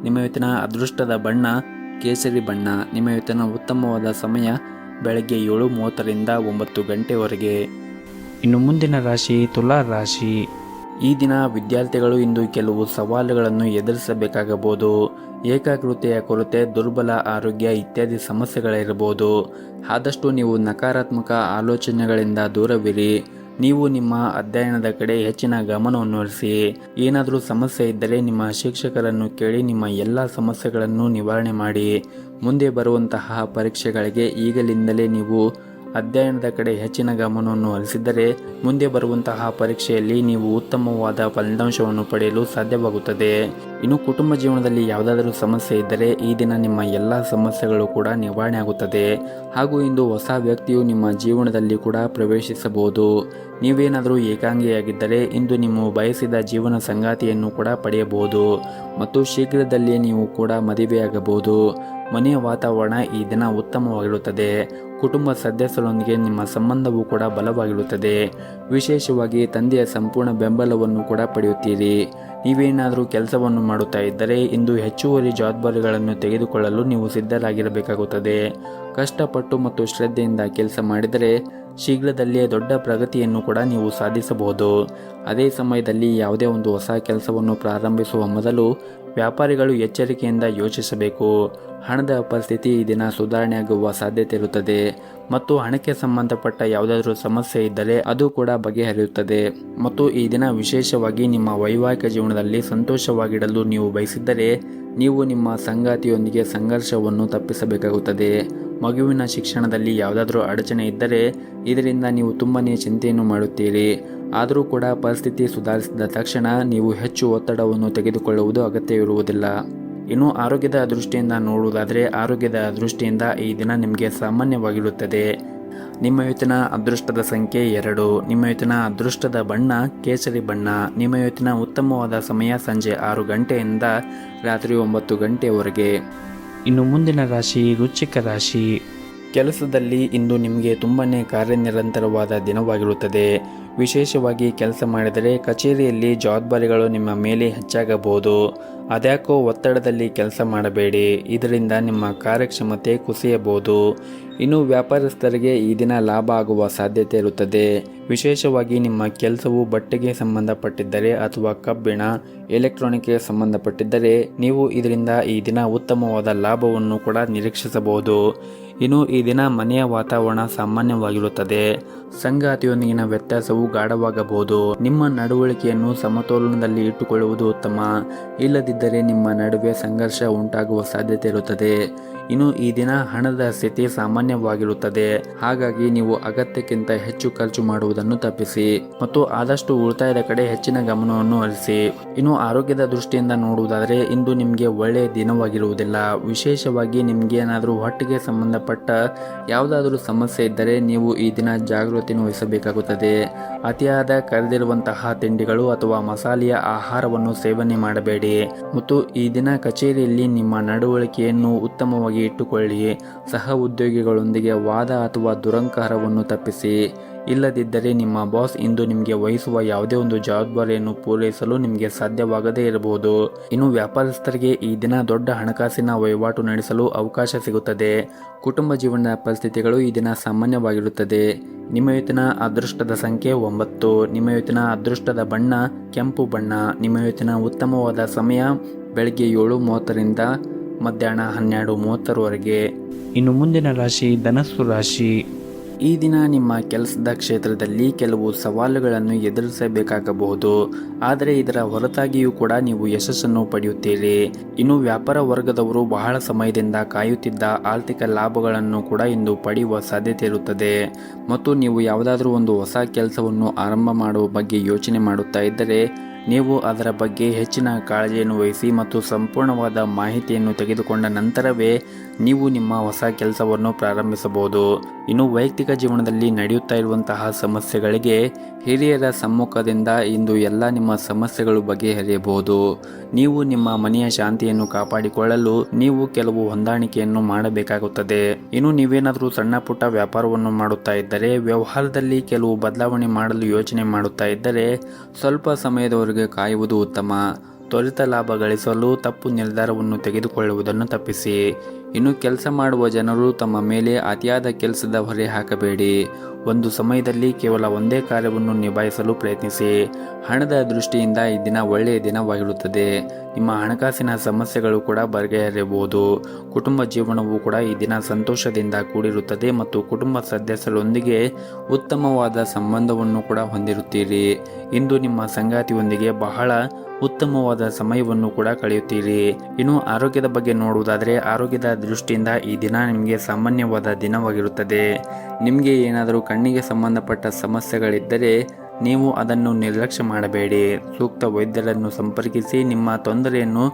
ನಿಮ್ಮ ಇವತ್ತಿನ ಅದೃಷ್ಟದ ಬಣ್ಣ ಕೇಸರಿ ಬಣ್ಣ. ನಿಮ್ಮ ಇವತ್ತಿನ ಉತ್ತಮವಾದ ಸಮಯ ಬೆಳಗ್ಗೆ 7:30ರಿಂದ 9 ಗಂಟೆವರೆಗೆ. ಇನ್ನು ಮುಂದಿನ ರಾಶಿ ತುಲಾ ರಾಶಿ. ಈ ದಿನ ವಿದ್ಯಾರ್ಥಿಗಳು ಇಂದು ಕೆಲವು ಸವಾಲುಗಳನ್ನು ಎದುರಿಸಬೇಕಾಗಬಹುದು. ಏಕಾಗ್ರತೆಯ ಕೊರತೆ, ದುರ್ಬಲ ಆರೋಗ್ಯ ಇತ್ಯಾದಿ ಸಮಸ್ಯೆಗಳಿರಬಹುದು. ಆದಷ್ಟು ನೀವು ನಕಾರಾತ್ಮಕ ಆಲೋಚನೆಗಳಿಂದ ದೂರವಿರಿ. ನೀವು ನಿಮ್ಮ ಅಧ್ಯಯನದ ಕಡೆ ಹೆಚ್ಚಿನ ಗಮನವನ್ನು ಹರಿಸಿ. ಏನಾದರೂ ಸಮಸ್ಯೆ ಇದ್ದರೆ ನಿಮ್ಮ ಶಿಕ್ಷಕರನ್ನು ಕೇಳಿ ನಿಮ್ಮ ಎಲ್ಲ ಸಮಸ್ಯೆಗಳನ್ನು ನಿವಾರಣೆ ಮಾಡಿ. ಮುಂದೆ ಬರುವಂತಹ ಪರೀಕ್ಷೆಗಳಿಗೆ ಈಗಲಿಂದಲೇ ನೀವು ಅಧ್ಯಯನದ ಕಡೆ ಹೆಚ್ಚಿನ ಗಮನವನ್ನು ಹರಿಸಿದರೆ ಮುಂದೆ ಬರುವಂತಹ ಪರೀಕ್ಷೆಯಲ್ಲಿ ನೀವು ಉತ್ತಮವಾದ ಫಲಿತಾಂಶವನ್ನು ಪಡೆಯಲು ಸಾಧ್ಯವಾಗುತ್ತದೆ. ಇನ್ನು ಕುಟುಂಬ ಜೀವನದಲ್ಲಿ ಯಾವುದಾದರೂ ಸಮಸ್ಯೆ ಇದ್ದರೆ ಈ ದಿನ ನಿಮ್ಮ ಎಲ್ಲ ಸಮಸ್ಯೆಗಳು ಕೂಡ ನಿವಾರಣೆ ಆಗುತ್ತದೆ. ಹಾಗೂ ಇಂದು ಹೊಸ ವ್ಯಕ್ತಿಯು ನಿಮ್ಮ ಜೀವನದಲ್ಲಿ ಕೂಡ ಪ್ರವೇಶಿಸಬಹುದು. ನೀವೇನಾದರೂ ಏಕಾಂಗಿಯಾಗಿದ್ದರೆ ಇಂದು ನೀವು ಬಯಸಿದ ಜೀವನ ಸಂಗಾತಿಯನ್ನು ಕೂಡ ಪಡೆಯಬಹುದು ಮತ್ತು ಶೀಘ್ರದಲ್ಲೇ ನೀವು ಕೂಡ ಮದುವೆಯಾಗಬಹುದು. ಮನೆಯ ವಾತಾವರಣ ಈ ದಿನ ಉತ್ತಮವಾಗಿರುತ್ತದೆ. ಕುಟುಂಬ ಸದಸ್ಯರೊಂದಿಗೆ ನಿಮ್ಮ ಸಂಬಂಧವೂ ಕೂಡ ಬಲವಾಗಿರುತ್ತದೆ. ವಿಶೇಷವಾಗಿ ತಂದೆಯ ಸಂಪೂರ್ಣ ಬೆಂಬಲವನ್ನು ಕೂಡ ಪಡೆಯುತ್ತೀರಿ. ನೀವೇನಾದರೂ ಕೆಲಸವನ್ನು ಮಾಡುತ್ತಾ ಇದ್ದರೆ ಇಂದು ಹೆಚ್ಚುವರಿ ಜವಾಬ್ದಾರಿಗಳನ್ನು ತೆಗೆದುಕೊಳ್ಳಲು ನೀವು ಸಿದ್ಧರಾಗಿರಬೇಕಾಗುತ್ತದೆ. ಕಷ್ಟಪಟ್ಟು ಮತ್ತು ಶ್ರದ್ಧೆಯಿಂದ ಕೆಲಸ ಮಾಡಿದರೆ ಶೀಘ್ರದಲ್ಲೇ ದೊಡ್ಡ ಪ್ರಗತಿಯನ್ನು ಕೂಡ ನೀವು ಸಾಧಿಸಬಹುದು. ಅದೇ ಸಮಯದಲ್ಲಿ ಯಾವುದೇ ಒಂದು ಹೊಸ ಕೆಲಸವನ್ನು ಪ್ರಾರಂಭಿಸುವ ಮೊದಲು ವ್ಯಾಪಾರಿಗಳು ಎಚ್ಚರಿಕೆಯಿಂದ ಯೋಚಿಸಬೇಕು. ಹಣದ ಪರಿಸ್ಥಿತಿ ಈ ದಿನ ಸುಧಾರಣೆಯಾಗುವ ಸಾಧ್ಯತೆ ಇರುತ್ತದೆ ಮತ್ತು ಹಣಕ್ಕೆ ಸಂಬಂಧಪಟ್ಟ ಯಾವುದಾದ್ರೂ ಸಮಸ್ಯೆ ಇದ್ದರೆ ಅದು ಕೂಡ ಬಗೆಹರಿಯುತ್ತದೆ. ಮತ್ತು ಈ ದಿನ ವಿಶೇಷವಾಗಿ ನಿಮ್ಮ ವೈವಾಹಿಕ ಜೀವನದಲ್ಲಿ ಸಂತೋಷವಾಗಿಡಲು ನೀವು ಬಯಸಿದ್ದರೆ ನೀವು ನಿಮ್ಮ ಸಂಗಾತಿಯೊಂದಿಗೆ ಸಂಘರ್ಷವನ್ನು ತಪ್ಪಿಸಬೇಕಾಗುತ್ತದೆ. ಮಗುವಿನ ಶಿಕ್ಷಣದಲ್ಲಿ ಯಾವುದಾದ್ರೂ ಅಡಚಣೆ ಇದ್ದರೆ ಇದರಿಂದ ನೀವು ತುಂಬನೇ ಚಿಂತೆಯನ್ನು ಮಾಡುತ್ತೀರಿ. ಆದರೂ ಕೂಡ ಪರಿಸ್ಥಿತಿ ಸುಧಾರಿಸಿದ ತಕ್ಷಣ ನೀವು ಹೆಚ್ಚು ಒತ್ತಡವನ್ನು ತೆಗೆದುಕೊಳ್ಳುವುದು ಅಗತ್ಯವಿರುವುದಿಲ್ಲ. ಇನ್ನು ಆರೋಗ್ಯದ ದೃಷ್ಟಿಯಿಂದ ನೋಡುವುದಾದರೆ ಆರೋಗ್ಯದ ದೃಷ್ಟಿಯಿಂದ ಈ ದಿನ ನಿಮಗೆ ಸಾಮಾನ್ಯವಾಗಿರುತ್ತದೆ. ನಿಮ್ಮ ಇವತ್ತಿನ ಅದೃಷ್ಟದ ಸಂಖ್ಯೆ 2. ನಿಮ್ಮ ಇವತ್ತಿನ ಅದೃಷ್ಟದ ಬಣ್ಣ ಕೇಸರಿ ಬಣ್ಣ. ನಿಮ್ಮ ಇವತ್ತಿನ ಉತ್ತಮವಾದ ಸಮಯ ಸಂಜೆ 6 ಗಂಟೆಯಿಂದ ರಾತ್ರಿ 9 ಗಂಟೆಯವರೆಗೆ. ಇನ್ನು ಮುಂದಿನ ರಾಶಿ ವೃಶ್ಚಿಕ ರಾಶಿ. ಕೆಲಸದಲ್ಲಿ ಇಂದು ನಿಮಗೆ ತುಂಬನೇ ಕಾರ್ಯನಿರಂತರವಾದ ದಿನವಾಗಿರುತ್ತದೆ. ವಿಶೇಷವಾಗಿ ಕೆಲಸ ಮಾಡಿದರೆ ಕಚೇರಿಯಲ್ಲಿ ಜವಾಬ್ದಾರಿಗಳು ನಿಮ್ಮ ಮೇಲೆ ಹೆಚ್ಚಾಗಬಹುದು. ಅದ್ಯಾಕೋ ಒತ್ತಡದಲ್ಲಿ ಕೆಲಸ ಮಾಡಬೇಡಿ, ಇದರಿಂದ ನಿಮ್ಮ ಕಾರ್ಯಕ್ಷಮತೆ ಕುಸಿಯಬಹುದು. ಇನ್ನು ವ್ಯಾಪಾರಸ್ಥರಿಗೆ ಈ ದಿನ ಲಾಭ ಆಗುವ ಸಾಧ್ಯತೆ ಇರುತ್ತದೆ. ವಿಶೇಷವಾಗಿ ನಿಮ್ಮ ಕೆಲಸವು ಬಟ್ಟೆಗೆ ಸಂಬಂಧಪಟ್ಟಿದ್ದರೆ ಅಥವಾ ಕಬ್ಬಿಣ, ಎಲೆಕ್ಟ್ರಾನಿಕ್ಗೆ ಸಂಬಂಧಪಟ್ಟಿದ್ದರೆ ನೀವು ಇದರಿಂದ ಈ ದಿನ ಉತ್ತಮವಾದ ಲಾಭವನ್ನು ಕೂಡ ನಿರೀಕ್ಷಿಸಬಹುದು. ಇನ್ನು ಈ ದಿನ ಮನೆಯ ವಾತಾವರಣ ಸಾಮಾನ್ಯವಾಗಿರುತ್ತದೆ. ಸಂಗಾತಿಯೊಂದಿಗಿನ ವ್ಯತ್ಯಾಸವು ಗಾಢವಾಗಬಹುದು. ನಿಮ್ಮ ನಡವಳಿಕೆಯನ್ನು ಸಮತೋಲನದಲ್ಲಿ ಇಟ್ಟುಕೊಳ್ಳುವುದು ಉತ್ತಮ. ಇಲ್ಲದಿದ್ದರೆ ನಿಮ್ಮ ನಡುವೆ ಸಂಘರ್ಷ ಉಂಟಾಗುವ ಸಾಧ್ಯತೆ ಇರುತ್ತದೆ. ಇನ್ನು ಈ ದಿನ ಹಣದ ಸ್ಥಿತಿ ಸಾಮಾನ್ಯವಾಗಿರುತ್ತದೆ. ಹಾಗಾಗಿ ನೀವು ಅಗತ್ಯಕ್ಕಿಂತ ಹೆಚ್ಚು ಖರ್ಚು ಮಾಡುವುದನ್ನು ತಪ್ಪಿಸಿ ಮತ್ತು ಆದಷ್ಟು ಉಳಿತಾಯದ ಕಡೆ ಹೆಚ್ಚಿನ ಗಮನವನ್ನು ಹರಿಸಿ. ಇನ್ನು ಆರೋಗ್ಯದ ದೃಷ್ಟಿಯಿಂದ ನೋಡುವುದಾದರೆ ಇಂದು ನಿಮಗೆ ಒಳ್ಳೆಯ ದಿನವಾಗಿರುವುದಿಲ್ಲ. ವಿಶೇಷವಾಗಿ ನಿಮಗೆ ಏನಾದರೂ ಹೊಟ್ಟೆಗೆ ಸಂಬಂಧಪಟ್ಟ ಯಾವುದಾದರೂ ಸಮಸ್ಯೆ ಇದ್ದರೆ ನೀವು ಈ ದಿನ ಜಾಗೃತಿಯನ್ನು ವಹಿಸಬೇಕಾಗುತ್ತದೆ. ಅತಿಯಾದ ಕರೆದಿರುವಂತಹ ತಿಂಡಿಗಳು ಅಥವಾ ಮಸಾಲೆಯ ಆಹಾರವನ್ನು ಸೇವನೆ ಮಾಡಬೇಡಿ ಮತ್ತು ಈ ದಿನ ಕಚೇರಿಯಲ್ಲಿ ನಿಮ್ಮ ನಡವಳಿಕೆಯನ್ನು ಉತ್ತಮವಾಗಿ ಇಟ್ಟುಕೊಳ್ಳಿ. ಸಹ ಉದ್ಯೋಗಿಗಳೊಂದಿಗೆ ವಾದ ಅಥವಾ ದುರಂಕಾರವನ್ನು ತಪ್ಪಿಸಿ. ಇಲ್ಲದಿದ್ದರೆ ನಿಮ್ಮ ಬಾಸ್ ಇಂದು ನಿಮಗೆ ವಹಿಸುವ ಯಾವುದೇ ಒಂದು ಜವಾಬ್ದಾರಿಯನ್ನು ಪೂರೈಸಲು ನಿಮಗೆ ಸಾಧ್ಯವಾಗದೇ ಇರಬಹುದು. ಇನ್ನು ವ್ಯಾಪಾರಸ್ಥರಿಗೆ ಈ ದಿನ ದೊಡ್ಡ ಹಣಕಾಸಿನ ವಹಿವಾಟು ನಡೆಸಲು ಅವಕಾಶ ಸಿಗುತ್ತದೆ. ಕುಟುಂಬ ಜೀವನದ ಪರಿಸ್ಥಿತಿಗಳು ಈ ದಿನ ಸಾಮಾನ್ಯವಾಗಿರುತ್ತದೆ. ನಿಮ್ಮ ಇವತ್ತಿನ ಅದೃಷ್ಟದ ಸಂಖ್ಯೆ 9. ನಿಮ್ಮ ಇವತ್ತಿನ ಅದೃಷ್ಟದ ಬಣ್ಣ ಕೆಂಪು ಬಣ್ಣ. ನಿಮ್ಮ ಇವತ್ತಿನ ಉತ್ತಮವಾದ ಸಮಯ ಬೆಳಗ್ಗೆ 7:30ರಿಂದ ಮಧ್ಯಾಹ್ನ 12:30ರವರೆಗೆ. ಇನ್ನು ಮುಂದಿನ ರಾಶಿ ಧನಸ್ಸು ರಾಶಿ. ಈ ದಿನ ನಿಮ್ಮ ಕೆಲಸದ ಕ್ಷೇತ್ರದಲ್ಲಿ ಕೆಲವು ಸವಾಲುಗಳನ್ನು ಎದುರಿಸಬೇಕಾಗಬಹುದು. ಆದರೆ ಇದರ ಹೊರತಾಗಿಯೂ ಕೂಡ ನೀವು ಯಶಸ್ಸನ್ನು ಪಡೆಯುತ್ತೀರಿ. ಇನ್ನು ವ್ಯಾಪಾರ ವರ್ಗದವರು ಬಹಳ ಸಮಯದಿಂದ ಕಾಯುತ್ತಿದ್ದ ಆರ್ಥಿಕ ಲಾಭಗಳನ್ನು ಕೂಡ ಇಂದು ಪಡೆಯುವ ಸಾಧ್ಯತೆ ಇರುತ್ತದೆ. ಮತ್ತು ನೀವು ಯಾವುದಾದ್ರೂ ಒಂದು ಹೊಸ ಕೆಲಸವನ್ನು ಆರಂಭ ಮಾಡುವ ಬಗ್ಗೆ ಯೋಚನೆ ಮಾಡುತ್ತಾ ಇದ್ದರೆ ನೀವು ಅದರ ಬಗ್ಗೆ ಹೆಚ್ಚಿನ ಕಾಳಜಿಯನ್ನು ವಹಿಸಿ ಮತ್ತು ಸಂಪೂರ್ಣವಾದ ಮಾಹಿತಿಯನ್ನು ತೆಗೆದುಕೊಂಡ ನಂತರವೇ ನೀವು ನಿಮ್ಮ ಹೊಸ ಕೆಲಸವನ್ನು ಪ್ರಾರಂಭಿಸಬಹುದು. ಇನ್ನು ವೈಯಕ್ತಿಕ ಜೀವನದಲ್ಲಿ ನಡೆಯುತ್ತಾ ಇರುವಂತಹ ಸಮಸ್ಯೆಗಳಿಗೆ ಹಿರಿಯರ ಸಮ್ಮುಖದಿಂದ ಇಂದು ಎಲ್ಲ ನಿಮ್ಮ ಸಮಸ್ಯೆಗಳು ಬಗೆಹರಿಯಬಹುದು. ನೀವು ನಿಮ್ಮ ಮನೆಯ ಶಾಂತಿಯನ್ನು ಕಾಪಾಡಿಕೊಳ್ಳಲು ನೀವು ಕೆಲವು ಹೊಂದಾಣಿಕೆಯನ್ನು ಮಾಡಬೇಕಾಗುತ್ತದೆ. ಇನ್ನು ನೀವೇನಾದರೂ ಸಣ್ಣ ಪುಟ್ಟ ವ್ಯಾಪಾರವನ್ನು ಮಾಡುತ್ತಾ ಇದ್ದರೆ ವ್ಯವಹಾರದಲ್ಲಿ ಕೆಲವು ಬದಲಾವಣೆ ಮಾಡಲು ಯೋಚನೆ ಮಾಡುತ್ತಾ ಇದ್ದರೆ ಸ್ವಲ್ಪ ಸಮಯದವರೆಗೆ ಕಾಯುವುದು ಉತ್ತಮ. ತ್ವರಿತ ಲಾಭ ಗಳಿಸಲು ತಪ್ಪು ನಿರ್ಧಾರವನ್ನು ತೆಗೆದುಕೊಳ್ಳುವುದನ್ನು ತಪ್ಪಿಸಿ. ಇನ್ನು ಕೆಲಸ ಮಾಡುವ ಜನರು ತಮ್ಮ ಮೇಲೆ ಅತಿಯಾದ ಕೆಲಸದ ಹೊರೆ ಹಾಕಬೇಡಿ. ಒಂದು ಸಮಯದಲ್ಲಿ ಕೇವಲ ಒಂದೇ ಕಾರ್ಯವನ್ನು ನಿಭಾಯಿಸಲು ಪ್ರಯತ್ನಿಸಿ. ಹಣದ ದೃಷ್ಟಿಯಿಂದ ಈ ದಿನ ಒಳ್ಳೆಯ ದಿನವಾಗಿರುತ್ತದೆ. ನಿಮ್ಮ ಹಣಕಾಸಿನ ಸಮಸ್ಯೆಗಳು ಕೂಡ ಬಗೆಹರಿಯಬಹುದು. ಕುಟುಂಬ ಜೀವನವು ಕೂಡ ಈ ದಿನ ಸಂತೋಷದಿಂದ ಕೂಡಿರುತ್ತದೆ ಮತ್ತು ಕುಟುಂಬ ಸದಸ್ಯರೊಂದಿಗೆ ಉತ್ತಮವಾದ ಸಂಬಂಧವನ್ನು ಕೂಡ ಹೊಂದಿರುತ್ತೀರಿ. ಇಂದು ನಿಮ್ಮ ಸಂಗಾತಿಯೊಂದಿಗೆ ಬಹಳ ಉತ್ತಮವಾದ ಸಮಯವನ್ನು ಕೂಡ ಕಳೆಯುತ್ತೀರಿ. ಇನ್ನು ಆರೋಗ್ಯದ ಬಗ್ಗೆ ನೋಡುವುದಾದರೆ ಆರೋಗ್ಯದ ದೃಷ್ಟಿಯಿಂದ ಈ ದಿನ ನಿಮಗೆ ಸಾಮಾನ್ಯವಾದ ದಿನವಾಗಿರುತ್ತದೆ. ನಿಮಗೆ ಏನಾದರೂ ಕಣ್ಣಿಗೆ ಸಂಬಂಧಪಟ್ಟ ಸಮಸ್ಯೆಗಳಿದ್ದರೆ ನೀವು ಅದನ್ನು ನಿರ್ಲಕ್ಷ್ಯ ಮಾಡಬೇಡಿ. ಸೂಕ್ತ ವೈದ್ಯರನ್ನು ಸಂಪರ್ಕಿಸಿ ನಿಮ್ಮ ತೊಂದರೆಯನ್ನು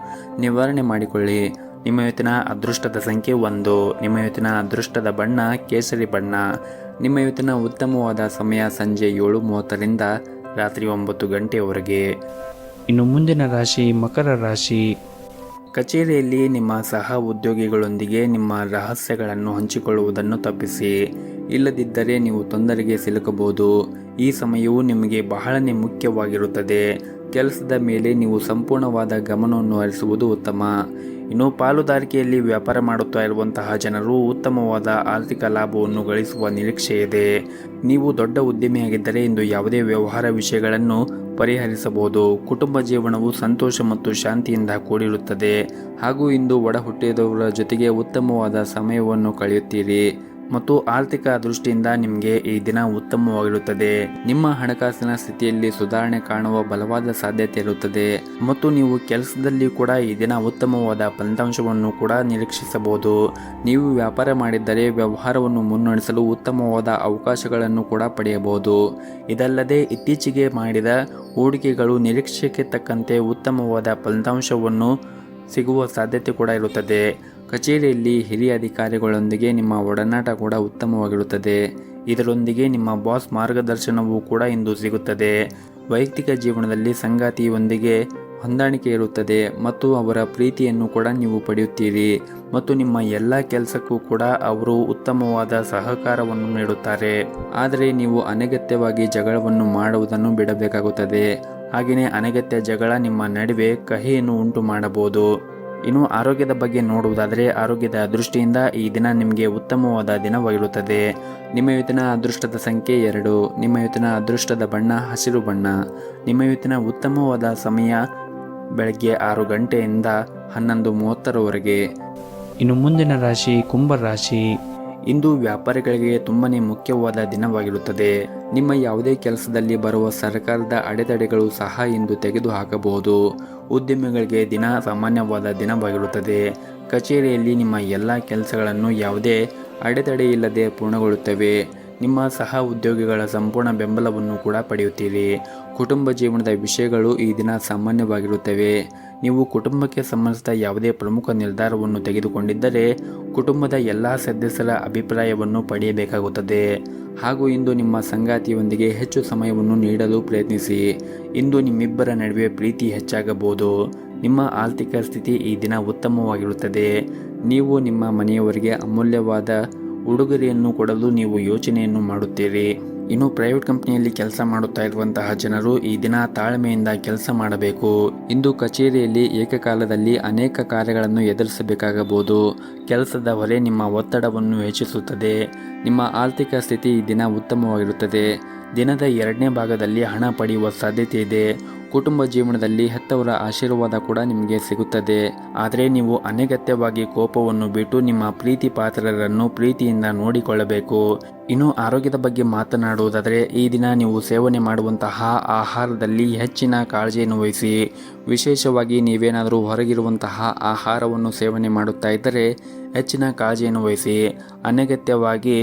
ನಿವಾರಣೆ ಮಾಡಿಕೊಳ್ಳಿ. ನಿಮ್ಮ ಇವತ್ತಿನ ಅದೃಷ್ಟದ ಸಂಖ್ಯೆ 1. ನಿಮ್ಮ ಇವತ್ತಿನ ಅದೃಷ್ಟದ ಬಣ್ಣ ಕೇಸರಿ ಬಣ್ಣ. ನಿಮ್ಮ ಇವತ್ತಿನ ಉತ್ತಮವಾದ ಸಮಯ ಸಂಜೆ 7:30ರಿಂದ ರಾತ್ರಿ 9 ಗಂಟೆಯವರೆಗೆ. ಇನ್ನು ಮುಂದಿನ ರಾಶಿ ಮಕರ ರಾಶಿ. ಕಚೇರಿಯಲ್ಲಿ ನಿಮ್ಮ ಸಹ ಉದ್ಯೋಗಿಗಳೊಂದಿಗೆ ನಿಮ್ಮ ರಹಸ್ಯಗಳನ್ನು ಹಂಚಿಕೊಳ್ಳುವುದನ್ನು ತಪ್ಪಿಸಿ. ಇಲ್ಲದಿದ್ದರೆ ನೀವು ತೊಂದರೆಗೆ ಸಿಲುಕಬಹುದು. ಈ ಸಮಯವು ನಿಮಗೆ ಬಹಳನೇ ಮುಖ್ಯವಾಗಿರುತ್ತದೆ. ಕೆಲಸದ ಮೇಲೆ ನೀವು ಸಂಪೂರ್ಣವಾದ ಗಮನವನ್ನು ಹರಿಸುವುದು ಉತ್ತಮ. ಇನ್ನು ಪಾಲುದಾರಿಕೆಯಲ್ಲಿ ವ್ಯಾಪಾರ ಮಾಡುತ್ತಾ ಇರುವಂತಹ ಜನರು ಉತ್ತಮವಾದ ಆರ್ಥಿಕ ಲಾಭವನ್ನು ಗಳಿಸುವ ನಿರೀಕ್ಷೆ ಇದೆ. ನೀವು ದೊಡ್ಡ ಉದ್ಯಮಿಯಾಗಿದ್ದರೆ ಇಂದು ಯಾವುದೇ ವ್ಯವಹಾರ ವಿಷಯಗಳನ್ನು ಪರಿಹರಿಸಬಹುದು. ಕುಟುಂಬ ಜೀವನವು ಸಂತೋಷ ಮತ್ತು ಶಾಂತಿಯಿಂದ ಕೂಡಿರುತ್ತದೆ. ಹಾಗೂ ಇಂದು ಒಡ ಹುಟ್ಟಿದವರ ಜೊತೆಗೆ ಉತ್ತಮವಾದ ಸಮಯವನ್ನು ಕಳೆಯುತ್ತೀರಿ ಮತ್ತು ಆರ್ಥಿಕ ದೃಷ್ಟಿಯಿಂದ ನಿಮಗೆ ಈ ದಿನ ಉತ್ತಮವಾಗಿರುತ್ತದೆ. ನಿಮ್ಮ ಹಣಕಾಸಿನ ಸ್ಥಿತಿಯಲ್ಲಿ ಸುಧಾರಣೆ ಕಾಣುವ ಬಲವಾದ ಸಾಧ್ಯತೆ ಇರುತ್ತದೆ ಮತ್ತು ನೀವು ಕೆಲಸದಲ್ಲಿ ಕೂಡ ಈ ದಿನ ಉತ್ತಮವಾದ ಫಲಿತಾಂಶವನ್ನು ಕೂಡ ನಿರೀಕ್ಷಿಸಬಹುದು. ನೀವು ವ್ಯಾಪಾರ ಮಾಡಿದ್ದರೆ ವ್ಯವಹಾರವನ್ನು ಮುನ್ನಡೆಸಲು ಉತ್ತಮವಾದ ಅವಕಾಶಗಳನ್ನು ಕೂಡ ಪಡೆಯಬಹುದು. ಇದಲ್ಲದೆ ಇತ್ತೀಚೆಗೆ ಮಾಡಿದ ಹೂಡಿಕೆಗಳು ನಿರೀಕ್ಷೆಗೆ ತಕ್ಕಂತೆ ಉತ್ತಮವಾದ ಫಲಿತಾಂಶವನ್ನು ಸಿಗುವ ಸಾಧ್ಯತೆ ಕೂಡ ಇರುತ್ತದೆ. ಕಚೇರಿಯಲ್ಲಿ ಹಿರಿಯ ಅಧಿಕಾರಿಗಳೊಂದಿಗೆ ನಿಮ್ಮ ಒಡನಾಟ ಕೂಡ ಉತ್ತಮವಾಗಿರುತ್ತದೆ. ಇದರೊಂದಿಗೆ ನಿಮ್ಮ ಬಾಸ್ ಮಾರ್ಗದರ್ಶನವೂ ಕೂಡ ಇಂದು ಸಿಗುತ್ತದೆ. ವೈಯಕ್ತಿಕ ಜೀವನದಲ್ಲಿ ಸಂಗಾತಿಯೊಂದಿಗೆ ಹೊಂದಾಣಿಕೆ ಇರುತ್ತದೆ ಮತ್ತು ಅವರ ಪ್ರೀತಿಯನ್ನು ಕೂಡ ನೀವು ಪಡೆಯುತ್ತೀರಿ ಮತ್ತು ನಿಮ್ಮ ಎಲ್ಲ ಕೆಲಸಕ್ಕೂ ಕೂಡ ಅವರು ಉತ್ತಮವಾದ ಸಹಕಾರವನ್ನು ನೀಡುತ್ತಾರೆ. ಆದರೆ ನೀವು ಅನಗತ್ಯವಾಗಿ ಜಗಳವನ್ನು ಮಾಡುವುದನ್ನು ಬಿಡಬೇಕಾಗುತ್ತದೆ. ಹಾಗೆಯೇ ಅನಗತ್ಯ ಜಗಳ ನಿಮ್ಮ ನಡುವೆ ಕಹಿಯನ್ನು ಉಂಟು ಮಾಡಬಹುದು. ಇನ್ನು ಆರೋಗ್ಯದ ಬಗ್ಗೆ ನೋಡುವುದಾದರೆ ಆರೋಗ್ಯದ ದೃಷ್ಟಿಯಿಂದ ಈ ದಿನ ನಿಮಗೆ ಉತ್ತಮವಾದ ದಿನವಾಗಿರುತ್ತದೆ. ನಿಮ್ಮ ಇವತ್ತಿನ ಅದೃಷ್ಟದ ಸಂಖ್ಯೆ 2. ನಿಮ್ಮ ಇವತ್ತಿನ ಅದೃಷ್ಟದ ಬಣ್ಣ ಹಸಿರು ಬಣ್ಣ. ನಿಮ್ಮ ಇವತ್ತಿನ ಉತ್ತಮವಾದ ಸಮಯ ಬೆಳಗ್ಗೆ 6 ಗಂಟೆಯಿಂದ 11:30ರವರೆಗೆ. ಇನ್ನು ಮುಂದಿನ ರಾಶಿ ಕುಂಭ ರಾಶಿ. ಇಂದು ವ್ಯಾಪಾರಿಗಳಿಗೆ ತುಂಬನೇ ಮುಖ್ಯವಾದ ದಿನವಾಗಿರುತ್ತದೆ. ನಿಮ್ಮ ಯಾವುದೇ ಕೆಲಸದಲ್ಲಿ ಬರುವ ಸರ್ಕಾರದ ಅಡೆತಡೆಗಳು ಸಹ ಇಂದು ತೆಗೆದುಹಾಕಬಹುದು. ಉದ್ಯಮಿಗಳಿಗೆ ದಿನ ಸಾಮಾನ್ಯವಾದ ದಿನವಾಗಿರುತ್ತದೆ. ಕಚೇರಿಯಲ್ಲಿ ನಿಮ್ಮ ಎಲ್ಲ ಕೆಲಸಗಳನ್ನು ಯಾವುದೇ ಅಡೆತಡೆ ಇಲ್ಲದೆ ಪೂರ್ಣಗೊಳ್ಳುತ್ತವೆ. ನಿಮ್ಮ ಸಹ ಉದ್ಯೋಗಿಗಳ ಸಂಪೂರ್ಣ ಬೆಂಬಲವನ್ನು ಕೂಡ ಪಡೆಯುತ್ತೀರಿ. ಕುಟುಂಬ ಜೀವನದ ವಿಷಯಗಳು ಈ ದಿನ ಸಾಮಾನ್ಯವಾಗಿರುತ್ತವೆ. ನೀವು ಕುಟುಂಬಕ್ಕೆ ಸಂಬಂಧಿಸಿದ ಯಾವುದೇ ಪ್ರಮುಖ ನಿರ್ಧಾರವನ್ನು ತೆಗೆದುಕೊಂಡಿದ್ದರೆ ಕುಟುಂಬದ ಎಲ್ಲ ಸದಸ್ಯರ ಅಭಿಪ್ರಾಯವನ್ನು ಪಡೆಯಬೇಕಾಗುತ್ತದೆ. ಹಾಗೂ ಇಂದು ನಿಮ್ಮ ಸಂಗಾತಿಯೊಂದಿಗೆ ಹೆಚ್ಚು ಸಮಯವನ್ನು ನೀಡಲು ಪ್ರಯತ್ನಿಸಿ. ಇಂದು ನಿಮ್ಮಿಬ್ಬರ ನಡುವೆ ಪ್ರೀತಿ ಹೆಚ್ಚಾಗಬಹುದು. ನಿಮ್ಮ ಆರ್ಥಿಕ ಸ್ಥಿತಿ ಈ ದಿನ ಉತ್ತಮವಾಗಿರುತ್ತದೆ. ನೀವು ನಿಮ್ಮ ಮನೆಯವರಿಗೆ ಅಮೂಲ್ಯವಾದ ಉಡುಗೊರೆಯನ್ನು ಕೊಡಲು ನೀವು ಯೋಚನೆಯನ್ನು ಮಾಡುತ್ತೀರಿ. ಇನ್ನು ಪ್ರೈವೇಟ್ ಕಂಪನಿಯಲ್ಲಿ ಕೆಲಸ ಮಾಡುತ್ತಾ ಇರುವಂತಹ ಜನರು ಈ ದಿನ ತಾಳ್ಮೆಯಿಂದ ಕೆಲಸ ಮಾಡಬೇಕು. ಇಂದು ಕಚೇರಿಯಲ್ಲಿ ಏಕಕಾಲದಲ್ಲಿ ಅನೇಕ ಕಾರ್ಯಗಳನ್ನು ಎದುರಿಸಬೇಕಾಗಬಹುದು. ಕೆಲಸದ ಹೊರೆ ನಿಮ್ಮ ಒತ್ತಡವನ್ನು ಹೆಚ್ಚಿಸುತ್ತದೆ. ನಿಮ್ಮ ಆರ್ಥಿಕ ಸ್ಥಿತಿ ಈ ದಿನ ಉತ್ತಮವಾಗಿರುತ್ತದೆ. ದಿನದ 2ನೇ ಭಾಗದಲ್ಲಿ ಹಣ ಪಡೆಯುವ ಸಾಧ್ಯತೆ ಇದೆ. ಕುಟುಂಬ ಜೀವನದಲ್ಲಿ ಹೆತ್ತವರ ಆಶೀರ್ವಾದ ಕೂಡ ನಿಮಗೆ ಸಿಗುತ್ತದೆ. ಆದರೆ ನೀವು ಅನಗತ್ಯವಾಗಿ ಕೋಪವನ್ನು ಬಿಟ್ಟು ನಿಮ್ಮ ಪ್ರೀತಿ ಪಾತ್ರರನ್ನು ಪ್ರೀತಿಯಿಂದ ನೋಡಿಕೊಳ್ಳಬೇಕು. ಇನ್ನು ಆರೋಗ್ಯದ ಬಗ್ಗೆ ಮಾತನಾಡುವುದಾದರೆ ಈ ದಿನ ನೀವು ಸೇವನೆ ಮಾಡುವಂತಹ ಆಹಾರದಲ್ಲಿ ಹೆಚ್ಚಿನ ಕಾಳಜಿಯನ್ನು ವಹಿಸಿ. ವಿಶೇಷವಾಗಿ ನೀವೇನಾದರೂ ಹೊರಗಿರುವಂತಹ ಆಹಾರವನ್ನು ಸೇವನೆ ಮಾಡುತ್ತಾ ಇದ್ದರೆ ಹೆಚ್ಚಿನ ಕಾಳಜಿಯನ್ನು ವಹಿಸಿ. ಅನಗತ್ಯವಾಗಿ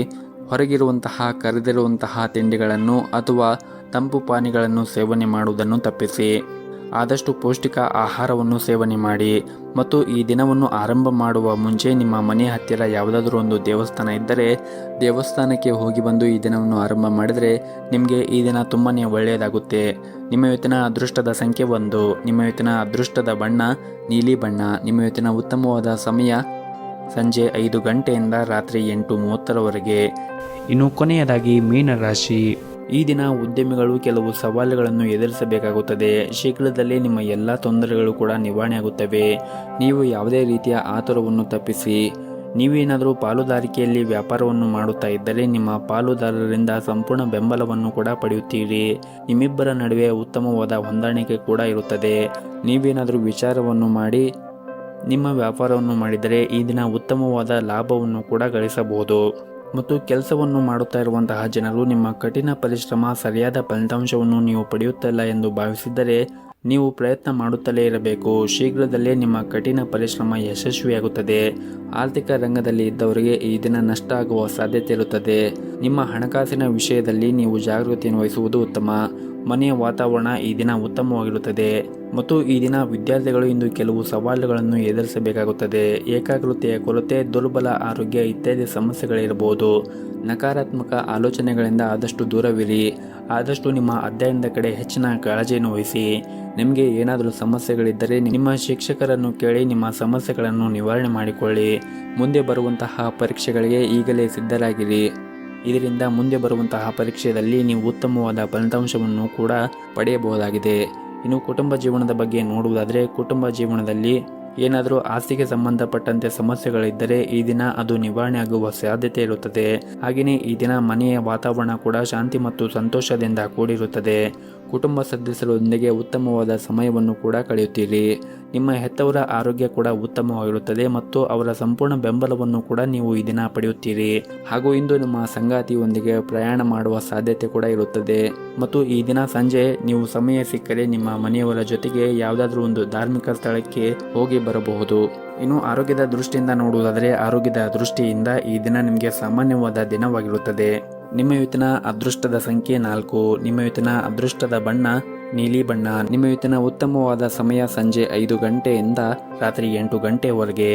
ಹೊರಗಿರುವಂತಹ ಕರೆದಿರುವಂತಹ ತಿಂಡಿಗಳನ್ನು ಅಥವಾ ತಂಪು ಪಾನೀಯಗಳನ್ನು ಸೇವನೆ ಮಾಡುವುದನ್ನು ತಪ್ಪಿಸಿ. ಆದಷ್ಟು ಪೌಷ್ಟಿಕ ಆಹಾರವನ್ನು ಸೇವನೆ ಮಾಡಿ. ಮತ್ತು ಈ ದಿನವನ್ನು ಆರಂಭ ಮಾಡುವ ಮುಂಚೆ ನಿಮ್ಮ ಮನೆ ಹತ್ತಿರ ಯಾವುದಾದ್ರೂ ಒಂದು ದೇವಸ್ಥಾನ ಇದ್ದರೆ ದೇವಸ್ಥಾನಕ್ಕೆ ಹೋಗಿ ಬಂದು ಈ ದಿನವನ್ನು ಆರಂಭ ಮಾಡಿದರೆ ನಿಮಗೆ ಈ ದಿನ ತುಂಬಾ ಒಳ್ಳೆಯದಾಗುತ್ತೆ. ನಿಮ್ಮ ಇವತ್ತಿನ ಅದೃಷ್ಟದ ಸಂಖ್ಯೆ 1. ನಿಮ್ಮ ಇವತ್ತಿನ ಅದೃಷ್ಟದ ಬಣ್ಣ ನೀಲಿ ಬಣ್ಣ. ನಿಮ್ಮ ಇವತ್ತಿನ ಉತ್ತಮವಾದ ಸಮಯ ಸಂಜೆ 5 ಗಂಟೆಯಿಂದ ರಾತ್ರಿ 8:30ರವರೆಗೆ. ಇನ್ನು ಕೊನೆಯದಾಗಿ ಮೀನರಾಶಿ. ಈ ದಿನ ಉದ್ಯಮಿಗಳು ಕೆಲವು ಸವಾಲುಗಳನ್ನು ಎದುರಿಸಬೇಕಾಗುತ್ತದೆ. ಶೀಘ್ರದಲ್ಲೇ ನಿಮ್ಮ ಎಲ್ಲ ತೊಂದರೆಗಳು ಕೂಡ ನಿವಾರಣೆಯಾಗುತ್ತವೆ. ನೀವು ಯಾವುದೇ ರೀತಿಯ ಆತುರವನ್ನು ತಪ್ಪಿಸಿ. ನೀವೇನಾದರೂ ಪಾಲುದಾರಿಕೆಯಲ್ಲಿ ವ್ಯಾಪಾರವನ್ನು ಮಾಡುತ್ತಾ ಇದ್ದರೆ ನಿಮ್ಮ ಪಾಲುದಾರರಿಂದ ಸಂಪೂರ್ಣ ಬೆಂಬಲವನ್ನು ಕೂಡ ಪಡೆಯುತ್ತೀರಿ. ನಿಮ್ಮಿಬ್ಬರ ನಡುವೆ ಉತ್ತಮವಾದ ಹೊಂದಾಣಿಕೆ ಕೂಡ ಇರುತ್ತದೆ. ನೀವೇನಾದರೂ ವಿಚಾರವನ್ನು ಮಾಡಿ ನಿಮ್ಮ ವ್ಯಾಪಾರವನ್ನು ಮಾಡಿದರೆ ಈ ದಿನ ಉತ್ತಮವಾದ ಲಾಭವನ್ನು ಕೂಡ ಗಳಿಸಬಹುದು. ಮತ್ತು ಕೆಲಸವನ್ನು ಮಾಡುತ್ತಾ ಇರುವಂತಹ ಜನರು ನಿಮ್ಮ ಕಠಿಣ ಪರಿಶ್ರಮ ಸರಿಯಾದ ಫಲಿತಾಂಶವನ್ನು ನೀವು ಪಡೆಯುತ್ತಿಲ್ಲ ಎಂದು ಭಾವಿಸಿದ್ದರೆ ನೀವು ಪ್ರಯತ್ನ ಮಾಡುತ್ತಲೇ ಇರಬೇಕು. ಶೀಘ್ರದಲ್ಲೇ ನಿಮ್ಮ ಕಠಿಣ ಪರಿಶ್ರಮ ಯಶಸ್ವಿಯಾಗುತ್ತದೆ. ಆರ್ಥಿಕ ರಂಗದಲ್ಲಿ ಇದ್ದವರಿಗೆ ಈ ದಿನ ನಷ್ಟ ಆಗುವ ಸಾಧ್ಯತೆ ಇರುತ್ತದೆ. ನಿಮ್ಮ ಹಣಕಾಸಿನ ವಿಷಯದಲ್ಲಿ ನೀವು ಜಾಗೃತಿಯನ್ನು ವಹಿಸುವುದು ಉತ್ತಮ. ಮನೆಯ ವಾತಾವರಣ ಈ ದಿನ ಉತ್ತಮವಾಗಿರುತ್ತದೆ ಮತ್ತು ಈ ದಿನ ವಿದ್ಯಾರ್ಥಿಗಳು ಇಂದು ಕೆಲವು ಸವಾಲುಗಳನ್ನು ಎದುರಿಸಬೇಕಾಗುತ್ತದೆ. ಏಕಾಗ್ರತೆಯ ಕೊರತೆ, ದುರ್ಬಲ ಆರೋಗ್ಯ ಇತ್ಯಾದಿ ಸಮಸ್ಯೆಗಳಿರಬಹುದು. ನಕಾರಾತ್ಮಕ ಆಲೋಚನೆಗಳಿಂದ ಆದಷ್ಟು ದೂರವಿರಿ. ಆದಷ್ಟು ನಿಮ್ಮ ಅಧ್ಯಯನದ ಕಡೆ ಹೆಚ್ಚಿನ ಕಾಳಜಿಯನ್ನು ವಹಿಸಿ. ನಿಮಗೆ ಏನಾದರೂ ಸಮಸ್ಯೆಗಳಿದ್ದರೆ ನಿಮ್ಮ ಶಿಕ್ಷಕರನ್ನು ಕೇಳಿ ನಿಮ್ಮ ಸಮಸ್ಯೆಗಳನ್ನು ನಿವಾರಣೆ ಮಾಡಿಕೊಳ್ಳಿ. ಮುಂದೆ ಬರುವಂತಹ ಪರೀಕ್ಷೆಗಳಿಗೆ ಈಗಲೇ ಸಿದ್ಧರಾಗಿರಿ. ಇದರಿಂದ ಮುಂದೆ ಬರುವಂತಹ ಪರೀಕ್ಷೆಯಲ್ಲಿ ನೀವು ಉತ್ತಮವಾದ ಫಲಿತಾಂಶವನ್ನು ಕೂಡ ಪಡೆಯಬಹುದಾಗಿದೆ. ಇನ್ನು ಕುಟುಂಬ ಜೀವನದ ಬಗ್ಗೆ ನೋಡುವುದಾದರೆ, ಕುಟುಂಬ ಜೀವನದಲ್ಲಿ ಏನಾದರೂ ಆಸ್ತಿಗೆ ಸಂಬಂಧಪಟ್ಟಂತೆ ಸಮಸ್ಯೆಗಳಿದ್ದರೆ ಈ ದಿನ ಅದು ನಿವಾರಣೆ ಆಗುವ ಸಾಧ್ಯತೆ ಇರುತ್ತದೆ. ಹಾಗೆಯೇ ಈ ದಿನ ಮನೆಯ ವಾತಾವರಣ ಕೂಡ ಶಾಂತಿ ಮತ್ತು ಸಂತೋಷದಿಂದ ಕೂಡಿರುತ್ತದೆ. ಕುಟುಂಬ ಸದಸ್ಯರೊಂದಿಗೆ ಉತ್ತಮವಾದ ಸಮಯವನ್ನು ಕೂಡ ಕಳೆಯುತ್ತೀರಿ. ನಿಮ್ಮ ಹೆತ್ತವರ ಆರೋಗ್ಯ ಕೂಡ ಉತ್ತಮವಾಗಿರುತ್ತದೆ ಮತ್ತು ಅವರ ಸಂಪೂರ್ಣ ಬೆಂಬಲವನ್ನು ಕೂಡ ನೀವು ಈ ದಿನ ಪಡೆಯುತ್ತೀರಿ. ಹಾಗೂ ಇಂದು ನಿಮ್ಮ ಸಂಗಾತಿಯೊಂದಿಗೆ ಪ್ರಯಾಣ ಮಾಡುವ ಸಾಧ್ಯತೆ ಕೂಡ ಇರುತ್ತದೆ ಮತ್ತು ಈ ದಿನ ಸಂಜೆ ನೀವು ಸಮಯ ಸಿಕ್ಕರೆ ನಿಮ್ಮ ಮನೆಯವರ ಜೊತೆಗೆ ಯಾವುದಾದ್ರೂ ಒಂದು ಧಾರ್ಮಿಕ ಸ್ಥಳಕ್ಕೆ ಹೋಗಿ ಬರಬಹುದು. ಇನ್ನು ಆರೋಗ್ಯದ ದೃಷ್ಟಿಯಿಂದ ನೋಡುವುದಾದರೆ, ಆರೋಗ್ಯದ ದೃಷ್ಟಿಯಿಂದ ಈ ದಿನ ನಿಮಗೆ ಸಾಮಾನ್ಯವಾದ ದಿನವಾಗಿರುತ್ತದೆ. ನಿಮ್ಮ ಇವತ್ತಿನ ಅದೃಷ್ಟದ ಸಂಖ್ಯೆ 4. ನಿಮ್ಮ ಇವತ್ತಿನ ಅದೃಷ್ಟದ ಬಣ್ಣ ನೀಲಿ ಬಣ್ಣ. ನಿಮ್ಮ ಇವತ್ತಿನ ಉತ್ತಮವಾದ ಸಮಯ ಸಂಜೆ 5 ಗಂಟೆಯಿಂದ ರಾತ್ರಿ 8 ಗಂಟೆವರೆಗೆ.